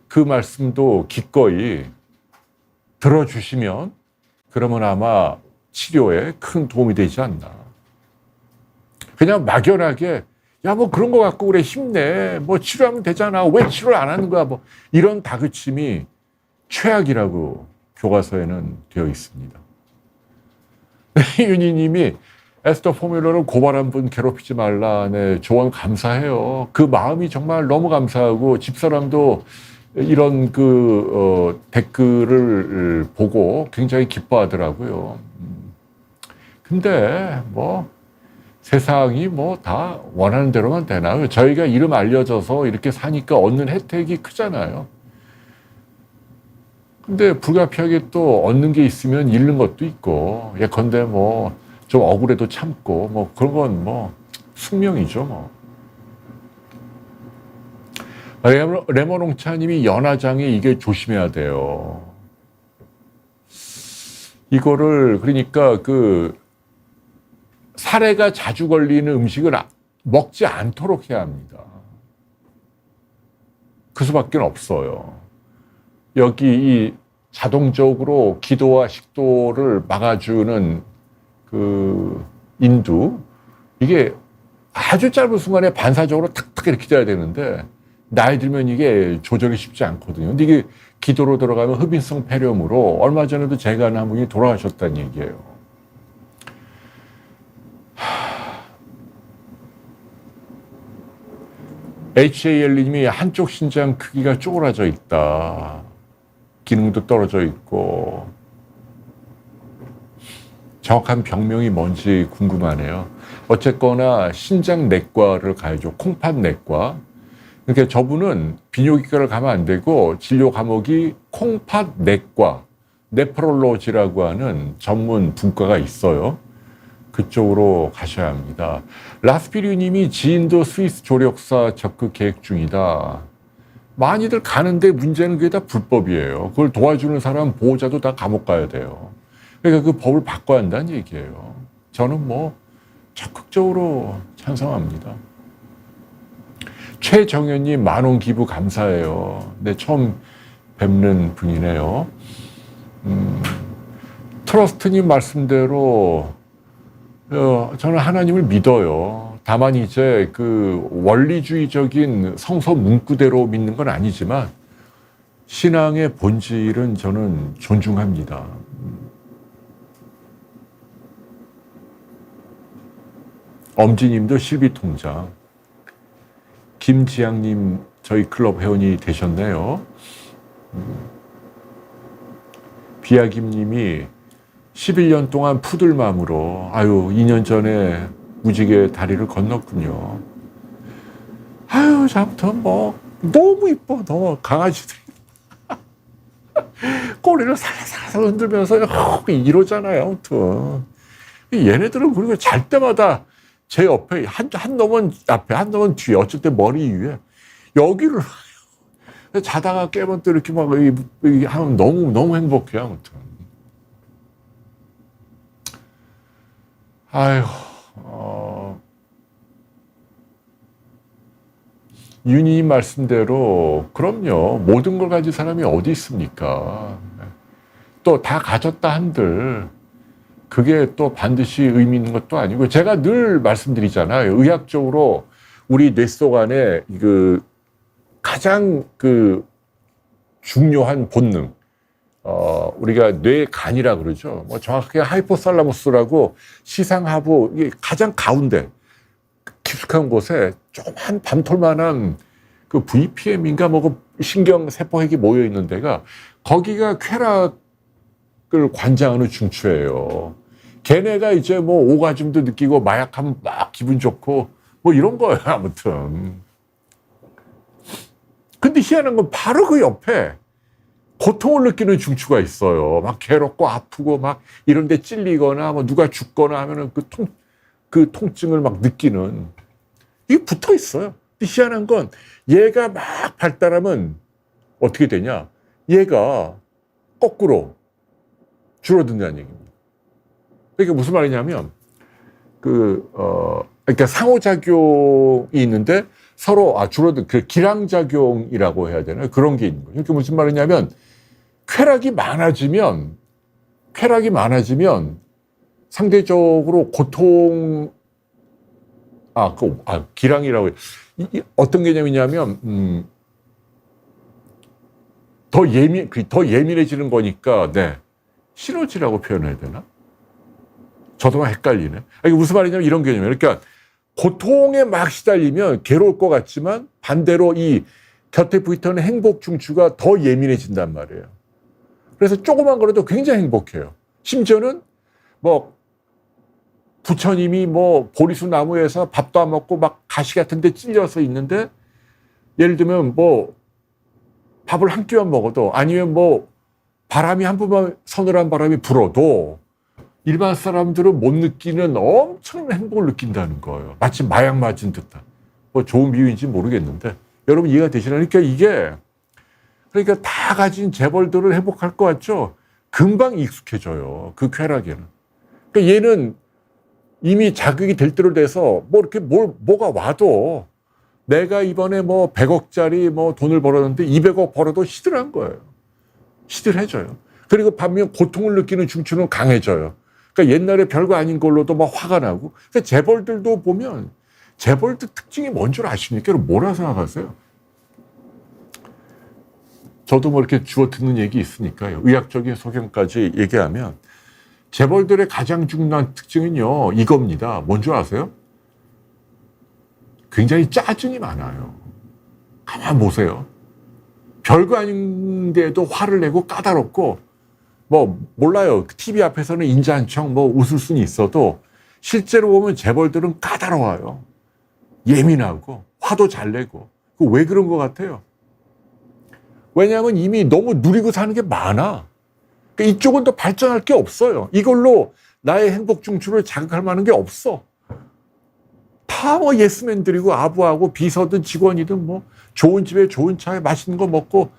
그 말씀도 기꺼이 들어주시면, 그러면 아마 치료에 큰 도움이 되지 않나. 그냥 막연하게 야, 뭐 그런 거 갖고 그래, 힘내, 뭐 치료하면 되잖아, 왜 치료를 안 하는 거야, 뭐 이런 다그침이 최악이라고 교과서에는 되어 있습니다. 윤희님이 에스더 포뮬러를 고발한 분 괴롭히지 말라. 네, 조언 감사해요. 그 마음이 정말 너무 감사하고, 집사람도 이런 댓글을 보고 굉장히 기뻐하더라고요. 근데 뭐 세상이 뭐 다 원하는 대로만 되나요? 저희가 이름 알려져서 이렇게 사니까 얻는 혜택이 크잖아요. 근데 불가피하게 또 얻는 게 있으면 잃는 것도 있고, 예컨대 뭐 좀 억울해도 참고, 뭐 그런 건 뭐 숙명이죠, 뭐. 레몬홍차님이 연화장에 이게 조심해야 돼요. 이거를 그러니까 그 사례가 자주 걸리는 음식을 먹지 않도록 해야 합니다. 그 수밖에 없어요. 여기 이 자동적으로 기도와 식도를 막아주는 그 인두, 이게 아주 짧은 순간에 반사적으로 탁탁 이렇게 돼야 되는데, 나이 들면 이게 조절이 쉽지 않거든요. 근데 이게 기도로 들어가면 흡인성 폐렴으로 얼마 전에도 제가 아는 한 분이 돌아가셨다는 얘기예요. HAL님이 한쪽 신장 크기가 쪼그라져 있다. 기능도 떨어져 있고. 정확한 병명이 뭔지 궁금하네요. 어쨌거나 신장내과를 가야죠. 콩팥내과. 그러니까 저분은 비뇨기과를 가면 안 되고 진료 과목이 콩팥내과, 네프롤로지라고 하는 전문 분과가 있어요. 그쪽으로 가셔야 합니다. 라스피리님이 지인도 스위스 조력사 적극 계획 중이다. 많이들 가는데 문제는 그게 다 불법이에요. 그걸 도와주는 사람, 보호자도 다 감옥 가야 돼요. 그러니까 그 법을 바꿔야 한다는 얘기예요. 저는 뭐 적극적으로 찬성합니다. 최정현님 10,000원 기부 감사해요. 네, 처음 뵙는 분이네요. 트러스트님 말씀대로 저는 하나님을 믿어요. 다만 이제 그 원리주의적인 성서 문구대로 믿는 건 아니지만 신앙의 본질은 저는 존중합니다. 엄지님도 실비통장, 김지양님 저희 클럽 회원이 되셨네요. 비아김님이 11년 동안 푸들맘으로 2년 전에 무지개 다리를 건넜군요. 아무튼 뭐 너무 이뻐. 너무 강아지들이 꼬리를 살살 흔들면서 이러잖아요. 아무튼 얘네들은 그리고 잘 때마다 제 옆에 한 놈은 앞에 한 놈은 뒤에 어쨌든 머리 위에 여기를 자다가 깨면 또 이렇게 막 하면 너무 행복해. 아무튼 윤희님 말씀대로 그럼요. 모든 걸 가진 사람이 어디 있습니까? 또 다 가졌다 한들 그게 또 반드시 의미 있는 것도 아니고, 제가 늘 말씀드리잖아요. 의학적으로 우리 뇌 속 안에 그 가장 그 중요한 본능, 우리가 뇌간이라 그러죠. 뭐 정확하게 하이포살라무스라고 시상하부, 이게 가장 가운데 깊숙한 곳에 조그만 밤톨만한 그 VPM인가 뭐 신경 세포핵이 모여 있는 데가, 거기가 쾌락을 관장하는 중추예요. 걔네가 이제 뭐 오가즘도 느끼고 마약하면 막 기분 좋고 뭐 이런 거예요. 아무튼. 근데 희한한 건 바로 그 옆에 고통을 느끼는 중추가 있어요. 막 괴롭고 아프고 막 이런 데 찔리거나 뭐 누가 죽거나 하면은 그 통증을 막 느끼는, 이게 붙어 있어요. 근데 희한한 건 얘가 막 발달하면 어떻게 되냐? 얘가 거꾸로 줄어든다는 얘기입니다. 그러니까 무슨 말이냐면 그러니까 상호작용이 있는데 서로 줄어든 그 기량작용이라고 해야 되나요? 그런 게 있는 거예요. 그러니까 무슨 말이냐면 쾌락이 많아지면 상대적으로 고통, 기량이라고 해요. 어떤 개념이냐면 더 예민해지는 거니까, 네, 시너지라고 표현해야 되나? 저도 막 헷갈리네. 이게 무슨 말이냐면 이런 개념이에요. 그러니까 고통에 막 시달리면 괴로울 것 같지만 반대로 이 곁에 붙어있는 행복 중추가 더 예민해진단 말이에요. 그래서 조그만 거라도 굉장히 행복해요. 심지어는 뭐 부처님이 뭐 보리수 나무에서 밥도 안 먹고 막 가시 같은 데 찔려서 있는데, 예를 들면 뭐 밥을 한 끼만 먹어도, 아니면 뭐 바람이 한 번만 서늘한 바람이 불어도 일반 사람들은 못 느끼는 엄청난 행복을 느낀다는 거예요. 마치 마약 맞은 듯한. 뭐 좋은 비유인지 모르겠는데 여러분 이해가 되시나요? 그러니까 다 가진 재벌들은 행복할 것 같죠? 금방 익숙해져요. 그 쾌락에는. 그러니까 얘는 이미 자극이 될 대로 돼서 뭐 이렇게 뭐가 와도, 내가 이번에 뭐 100억짜리 뭐 돈을 벌었는데 200억 벌어도 시들한 거예요. 시들해져요. 그리고 반면 고통을 느끼는 중추는 강해져요. 그러니까 옛날에 별거 아닌 걸로도 막 화가 나고. 그러니까 재벌들도 보면, 재벌들 특징이 뭔 줄 아십니까? 여러분 뭐라 생각하세요? 저도 뭐 이렇게 주워 듣는 얘기 있으니까요. 의학적인 소견까지 얘기하면 재벌들의 가장 중요한 특징은요, 이겁니다. 뭔 줄 아세요? 굉장히 짜증이 많아요. 가만 보세요. 별거 아닌데도 화를 내고 까다롭고, 뭐 몰라요. TV 앞에서는 인자한 척 뭐 웃을 수는 있어도 실제로 보면 재벌들은 까다로워요. 예민하고 화도 잘 내고. 왜 그런 것 같아요? 왜냐하면 이미 너무 누리고 사는 게 많아. 그러니까 이쪽은 더 발전할 게 없어요. 이걸로 나의 행복 중추를 자극할 만한 게 없어. 다 뭐 예스맨들이고 아부하고 비서든 직원이든 뭐 좋은 집에 좋은 차에 맛있는 거 먹고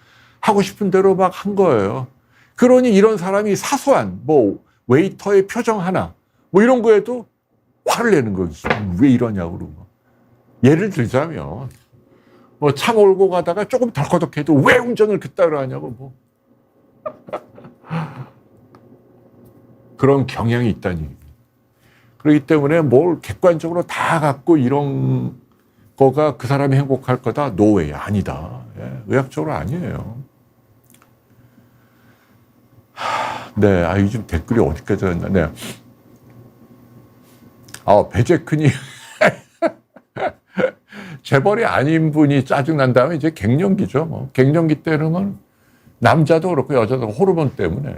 하고 싶은 대로 막 한 거예요. 그러니 이런 사람이 사소한 뭐 웨이터의 표정 하나 뭐 이런 거에도 화를 내는 거예요. 왜 이러냐고 그러고. 예를 들자면 뭐 차 몰고 가다가 조금 덜커덕해도 왜 운전을 그따위로 하냐고 뭐 그런 경향이 있다니. 그렇기 때문에 뭘 객관적으로 다 갖고 이런 거가 그 사람이 행복할 거다? 노웨이. 아니다. 예, 의학적으로 아니에요. 네, 요즘 댓글이 어디까지 왔나? 네. 배재크님. 재벌이 아닌 분이 짜증난다면 이제 갱년기죠. 뭐. 갱년기 때는 남자도 그렇고 여자도 호르몬 때문에.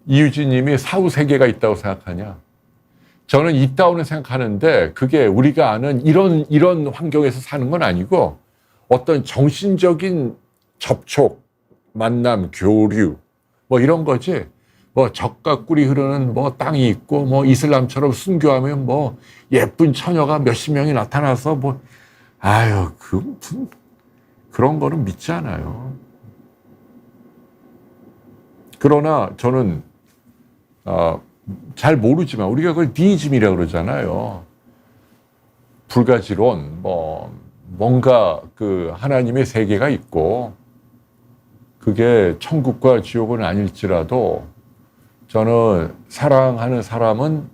이유진 님이 사후 세계가 있다고 생각하냐? 저는 있다고는 생각하는데 그게 우리가 아는 이런 환경에서 사는 건 아니고 어떤 정신적인 접촉, 만남, 교류 뭐 이런 거지. 뭐 적과 꿀이 흐르는 뭐 땅이 있고 뭐 이슬람처럼 순교하면 뭐 예쁜 처녀가 몇십 명이 나타나서 뭐 그런 거는 믿지 않아요. 그러나 저는 잘 모르지만 우리가 그걸 디이즘이라고 그러잖아요. 불가지론 뭔가 그 하나님의 세계가 있고 그게 천국과 지옥은 아닐지라도 저는 사랑하는 사람은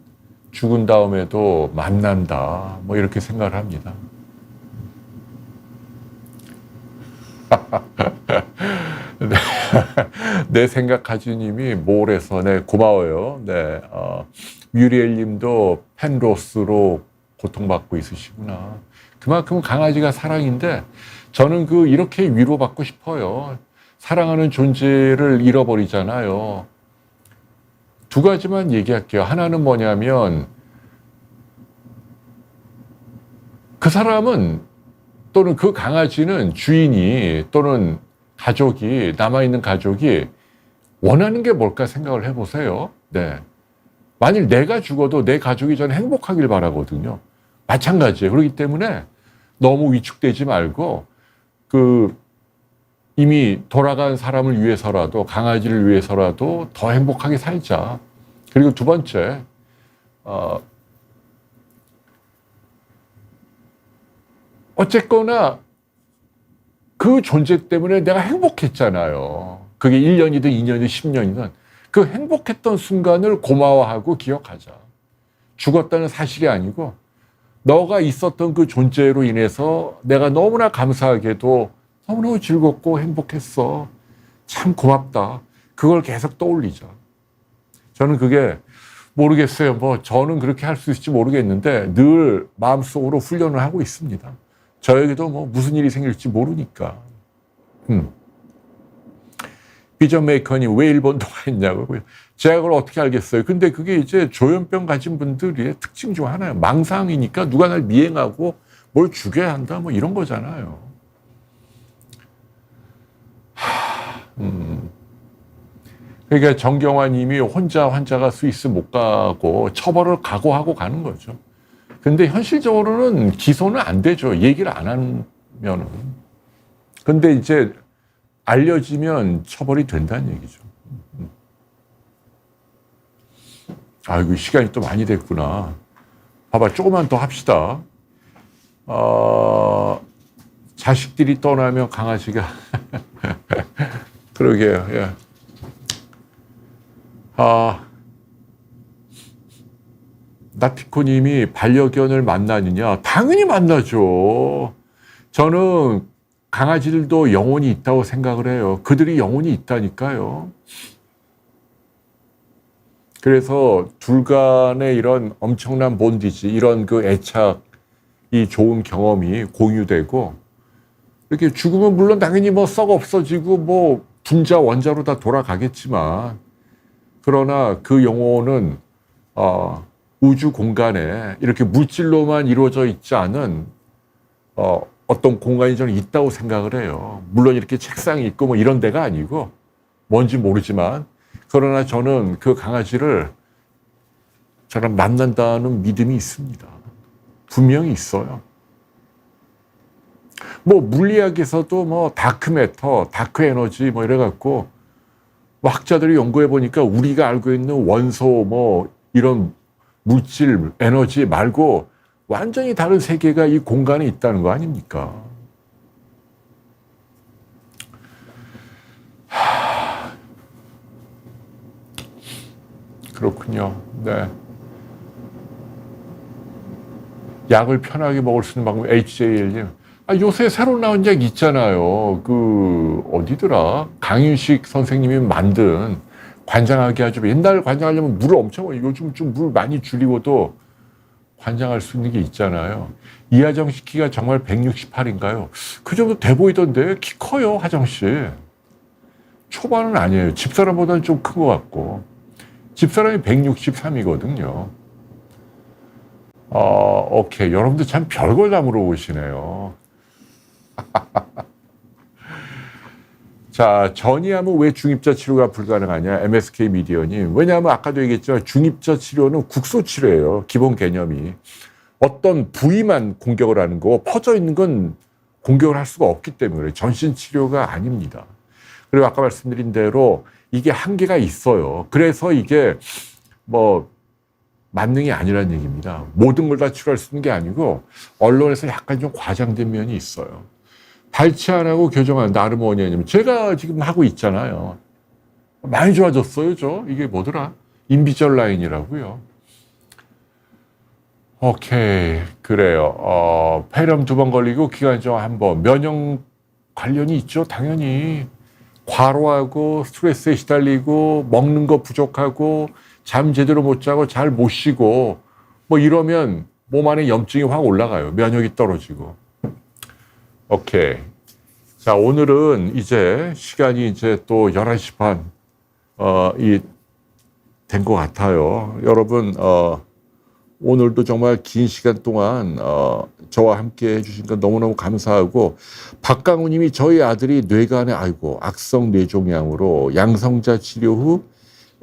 죽은 다음에도 만난다. 뭐 이렇게 생각을 합니다. 내 생각하지님이 몰에서 네 고마워요. 네, 뮤리엘님도 펜로스로 고통받고 있으시구나. 그만큼 강아지가 사랑인데 저는 이렇게 위로받고 싶어요. 사랑하는 존재를 잃어버리잖아요. 두 가지만 얘기할게요. 하나는 뭐냐면 그 사람은 또는 그 강아지는 주인이 또는 가족이 남아있는 가족이 원하는 게 뭘까 생각을 해보세요. 네. 만일 내가 죽어도 내 가족이 저는 행복하길 바라거든요. 마찬가지예요. 그렇기 때문에 너무 위축되지 말고 이미 돌아간 사람을 위해서라도 강아지를 위해서라도 더 행복하게 살자. 그리고 두 번째 어쨌거나 그 존재 때문에 내가 행복했잖아요. 그게 1년이든 2년이든 10년이든 그 행복했던 순간을 고마워하고 기억하자. 죽었다는 사실이 아니고 너가 있었던 그 존재로 인해서 내가 너무나 감사하게도 너무너무 즐겁고 행복했어. 참 고맙다. 그걸 계속 떠올리자. 저는 그게 모르겠어요. 저는 그렇게 할 수 있을지 모르겠는데 늘 마음속으로 훈련을 하고 있습니다. 저에게도 무슨 일이 생길지 모르니까. 비전 메이커님 왜 일본 통화했냐고요. 제가 그걸 어떻게 알겠어요. 근데 그게 이제 조현병 가진 분들의 특징 중 하나예요. 망상이니까 누가 날 미행하고 뭘 죽여야 한다 이런 거잖아요. 그러니까 정경화 님이 혼자 환자가 스위스 못 가고 처벌을 각오하고 가는 거죠. 근데 현실적으로는 기소는 안 되죠. 얘기를 안 하면은. 근데 이제 알려지면 처벌이 된다는 얘기죠. 아이고, 시간이 또 많이 됐구나. 봐봐, 조금만 더 합시다. 자식들이 떠나면 강아지가. 그러게요, 예. 나티코님이 반려견을 만나느냐? 당연히 만나죠. 저는 강아지들도 영혼이 있다고 생각을 해요. 그들이 영혼이 있다니까요. 그래서 둘 간의 이런 엄청난 본디지, 이런 애착이 좋은 경험이 공유되고, 이렇게 죽으면 물론 당연히 썩어 없어지고 분자 원자로 다 돌아가겠지만, 그러나 그 영혼은 우주 공간에 이렇게 물질로만 이루어져 있지 않은 어떤 공간이 저는 있다고 생각을 해요. 물론 이렇게 책상이 있고 이런 데가 아니고 뭔지 모르지만, 그러나 저는 그 강아지를 저는 만난다는 믿음이 있습니다. 분명히 있어요. 물리학에서도 다크매터, 다크에너지 이래갖고 학자들이 연구해 보니까 우리가 알고 있는 원소 이런 물질, 에너지 말고 완전히 다른 세계가 이 공간에 있다는 거 아닙니까? 그렇군요. 네. 약을 편하게 먹을 수 있는 방법, HJL님. 요새 새로 나온 약 있잖아요. 어디더라? 강윤식 선생님이 만든 관장하게 하죠. 옛날 관장하려면 물을 엄청, 요즘 좀 물 많이 줄이고도 관장할 수 있는 게 있잖아요. 이하정 씨 키가 정말 168인가요? 그 정도 돼 보이던데, 키 커요, 하정 씨. 초반은 아니에요. 집사람보다는 좀 큰 것 같고. 집사람이 163이거든요. 오케이. 여러분들 참 별걸 다 물어보시네요. 자, 전이하면 왜 중입자 치료가 불가능하냐? MSK 미디어님. 왜냐하면 아까도 얘기했지만 중입자 치료는 국소 치료예요. 기본 개념이. 어떤 부위만 공격을 하는 거고 퍼져 있는 건 공격을 할 수가 없기 때문에 전신 치료가 아닙니다. 그리고 아까 말씀드린 대로 이게 한계가 있어요. 그래서 이게 만능이 아니라는 얘기입니다. 모든 걸 다 치료할 수 있는 게 아니고 언론에서 약간 좀 과장된 면이 있어요. 발치 안 하고 교정한 나름 원예님. 제가 지금 하고 있잖아요. 많이 좋아졌어요, 이게 뭐더라? 인비절 라인이라고요. 오케이. 그래요. 폐렴 2번 걸리고 기관지염 1번. 면역 관련이 있죠, 당연히. 과로하고 스트레스에 시달리고 먹는 거 부족하고 잠 제대로 못 자고 잘 못 쉬고 이러면 몸 안에 염증이 확 올라가요. 면역이 떨어지고. 오케이. 자, 오늘은 이제 시간이 이제 또 11시 반, 된 것 같아요. 여러분, 오늘도 정말 긴 시간 동안, 저와 함께 해주신 건 너무너무 감사하고, 박강우 님이 저희 아들이 뇌간에, 악성 뇌종양으로 양성자 치료 후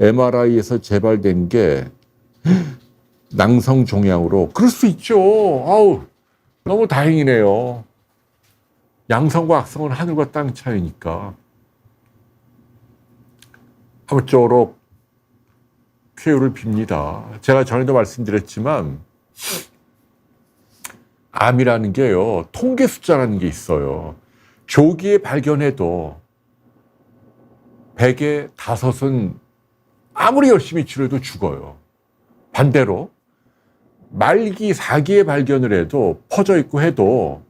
MRI에서 재발된 게 낭성 종양으로. 그럴 수 있죠. 너무 다행이네요. 양성과 악성은 하늘과 땅 차이니까. 아무쪼록 쾌유를 빕니다. 제가 전에도 말씀드렸지만 암이라는 게요, 통계 숫자라는 게 있어요. 조기에 발견해도 100에 5은 아무리 열심히 치료해도 죽어요. 반대로 말기 4기에 발견을 해도 퍼져 있고 해도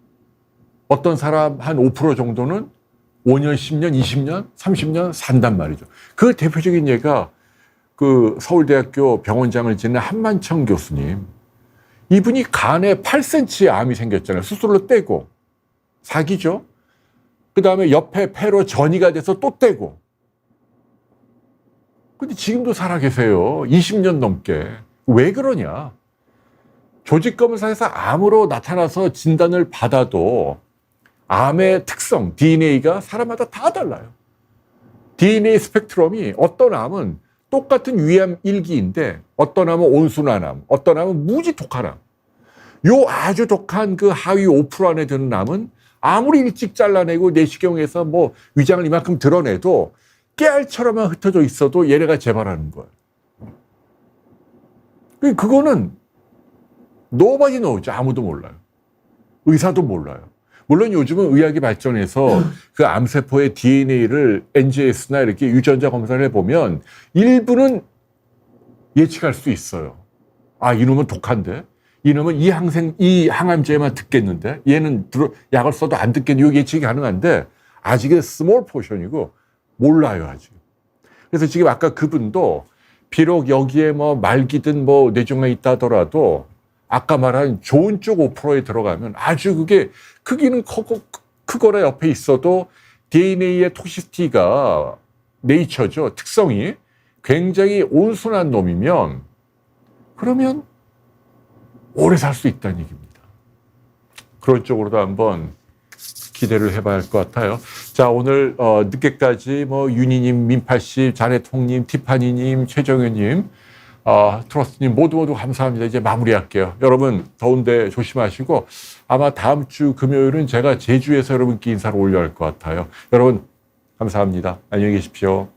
어떤 사람 한 5% 정도는 5년, 10년, 20년, 30년 산단 말이죠. 그 대표적인 예가 서울대학교 병원장을 지낸 한만청 교수님. 이분이 간에 8cm의 암이 생겼잖아요. 수술로 떼고. 사기죠. 그 다음에 옆에 폐로 전이가 돼서 또 떼고. 근데 지금도 살아계세요. 20년 넘게. 왜 그러냐? 조직검사에서 암으로 나타나서 진단을 받아도 암의 특성, DNA가 사람마다 다 달라요. DNA 스펙트럼이 어떤 암은 똑같은 위암 1기인데 어떤 암은 온순한 암, 어떤 암은 무지 독한 암. 요 아주 독한 그 하위 5% 안에 드는 암은 아무리 일찍 잘라내고 내시경에서 위장을 이만큼 드러내도 깨알처럼만 흩어져 있어도 얘네가 재발하는 거예요. 그거는 nobody knows. 아무도 몰라요. 의사도 몰라요. 물론 요즘은 의학이 발전해서 그 암세포의 DNA를 NGS나 이렇게 유전자 검사를 해보면 일부는 예측할 수 있어요. 이놈은 독한데? 이놈은 이 항암제만 듣겠는데? 얘는 약을 써도 안 듣겠는데? 이거 예측이 가능한데 아직은 스몰 포션이고 몰라요, 아직. 그래서 지금 아까 그분도 비록 여기에 말기든 뇌종양이 있다 하더라도 아까 말한 좋은 쪽 5%에 들어가면 아주 그게 크기는 크거나 옆에 있어도 DNA의 톡시티가 네이처죠. 특성이 굉장히 온순한 놈이면 그러면 오래 살 수 있다는 얘기입니다. 그런 쪽으로도 한번 기대를 해봐야 할 것 같아요. 자, 오늘 늦게까지 윤희님, 민파씨, 자네통님, 티파니님, 최정현님, 트러스님 모두 감사합니다. 이제 마무리할게요. 여러분 더운데 조심하시고 아마 다음 주 금요일은 제가 제주에서 여러분께 인사를 올려야 할 것 같아요. 여러분 감사합니다. 안녕히 계십시오.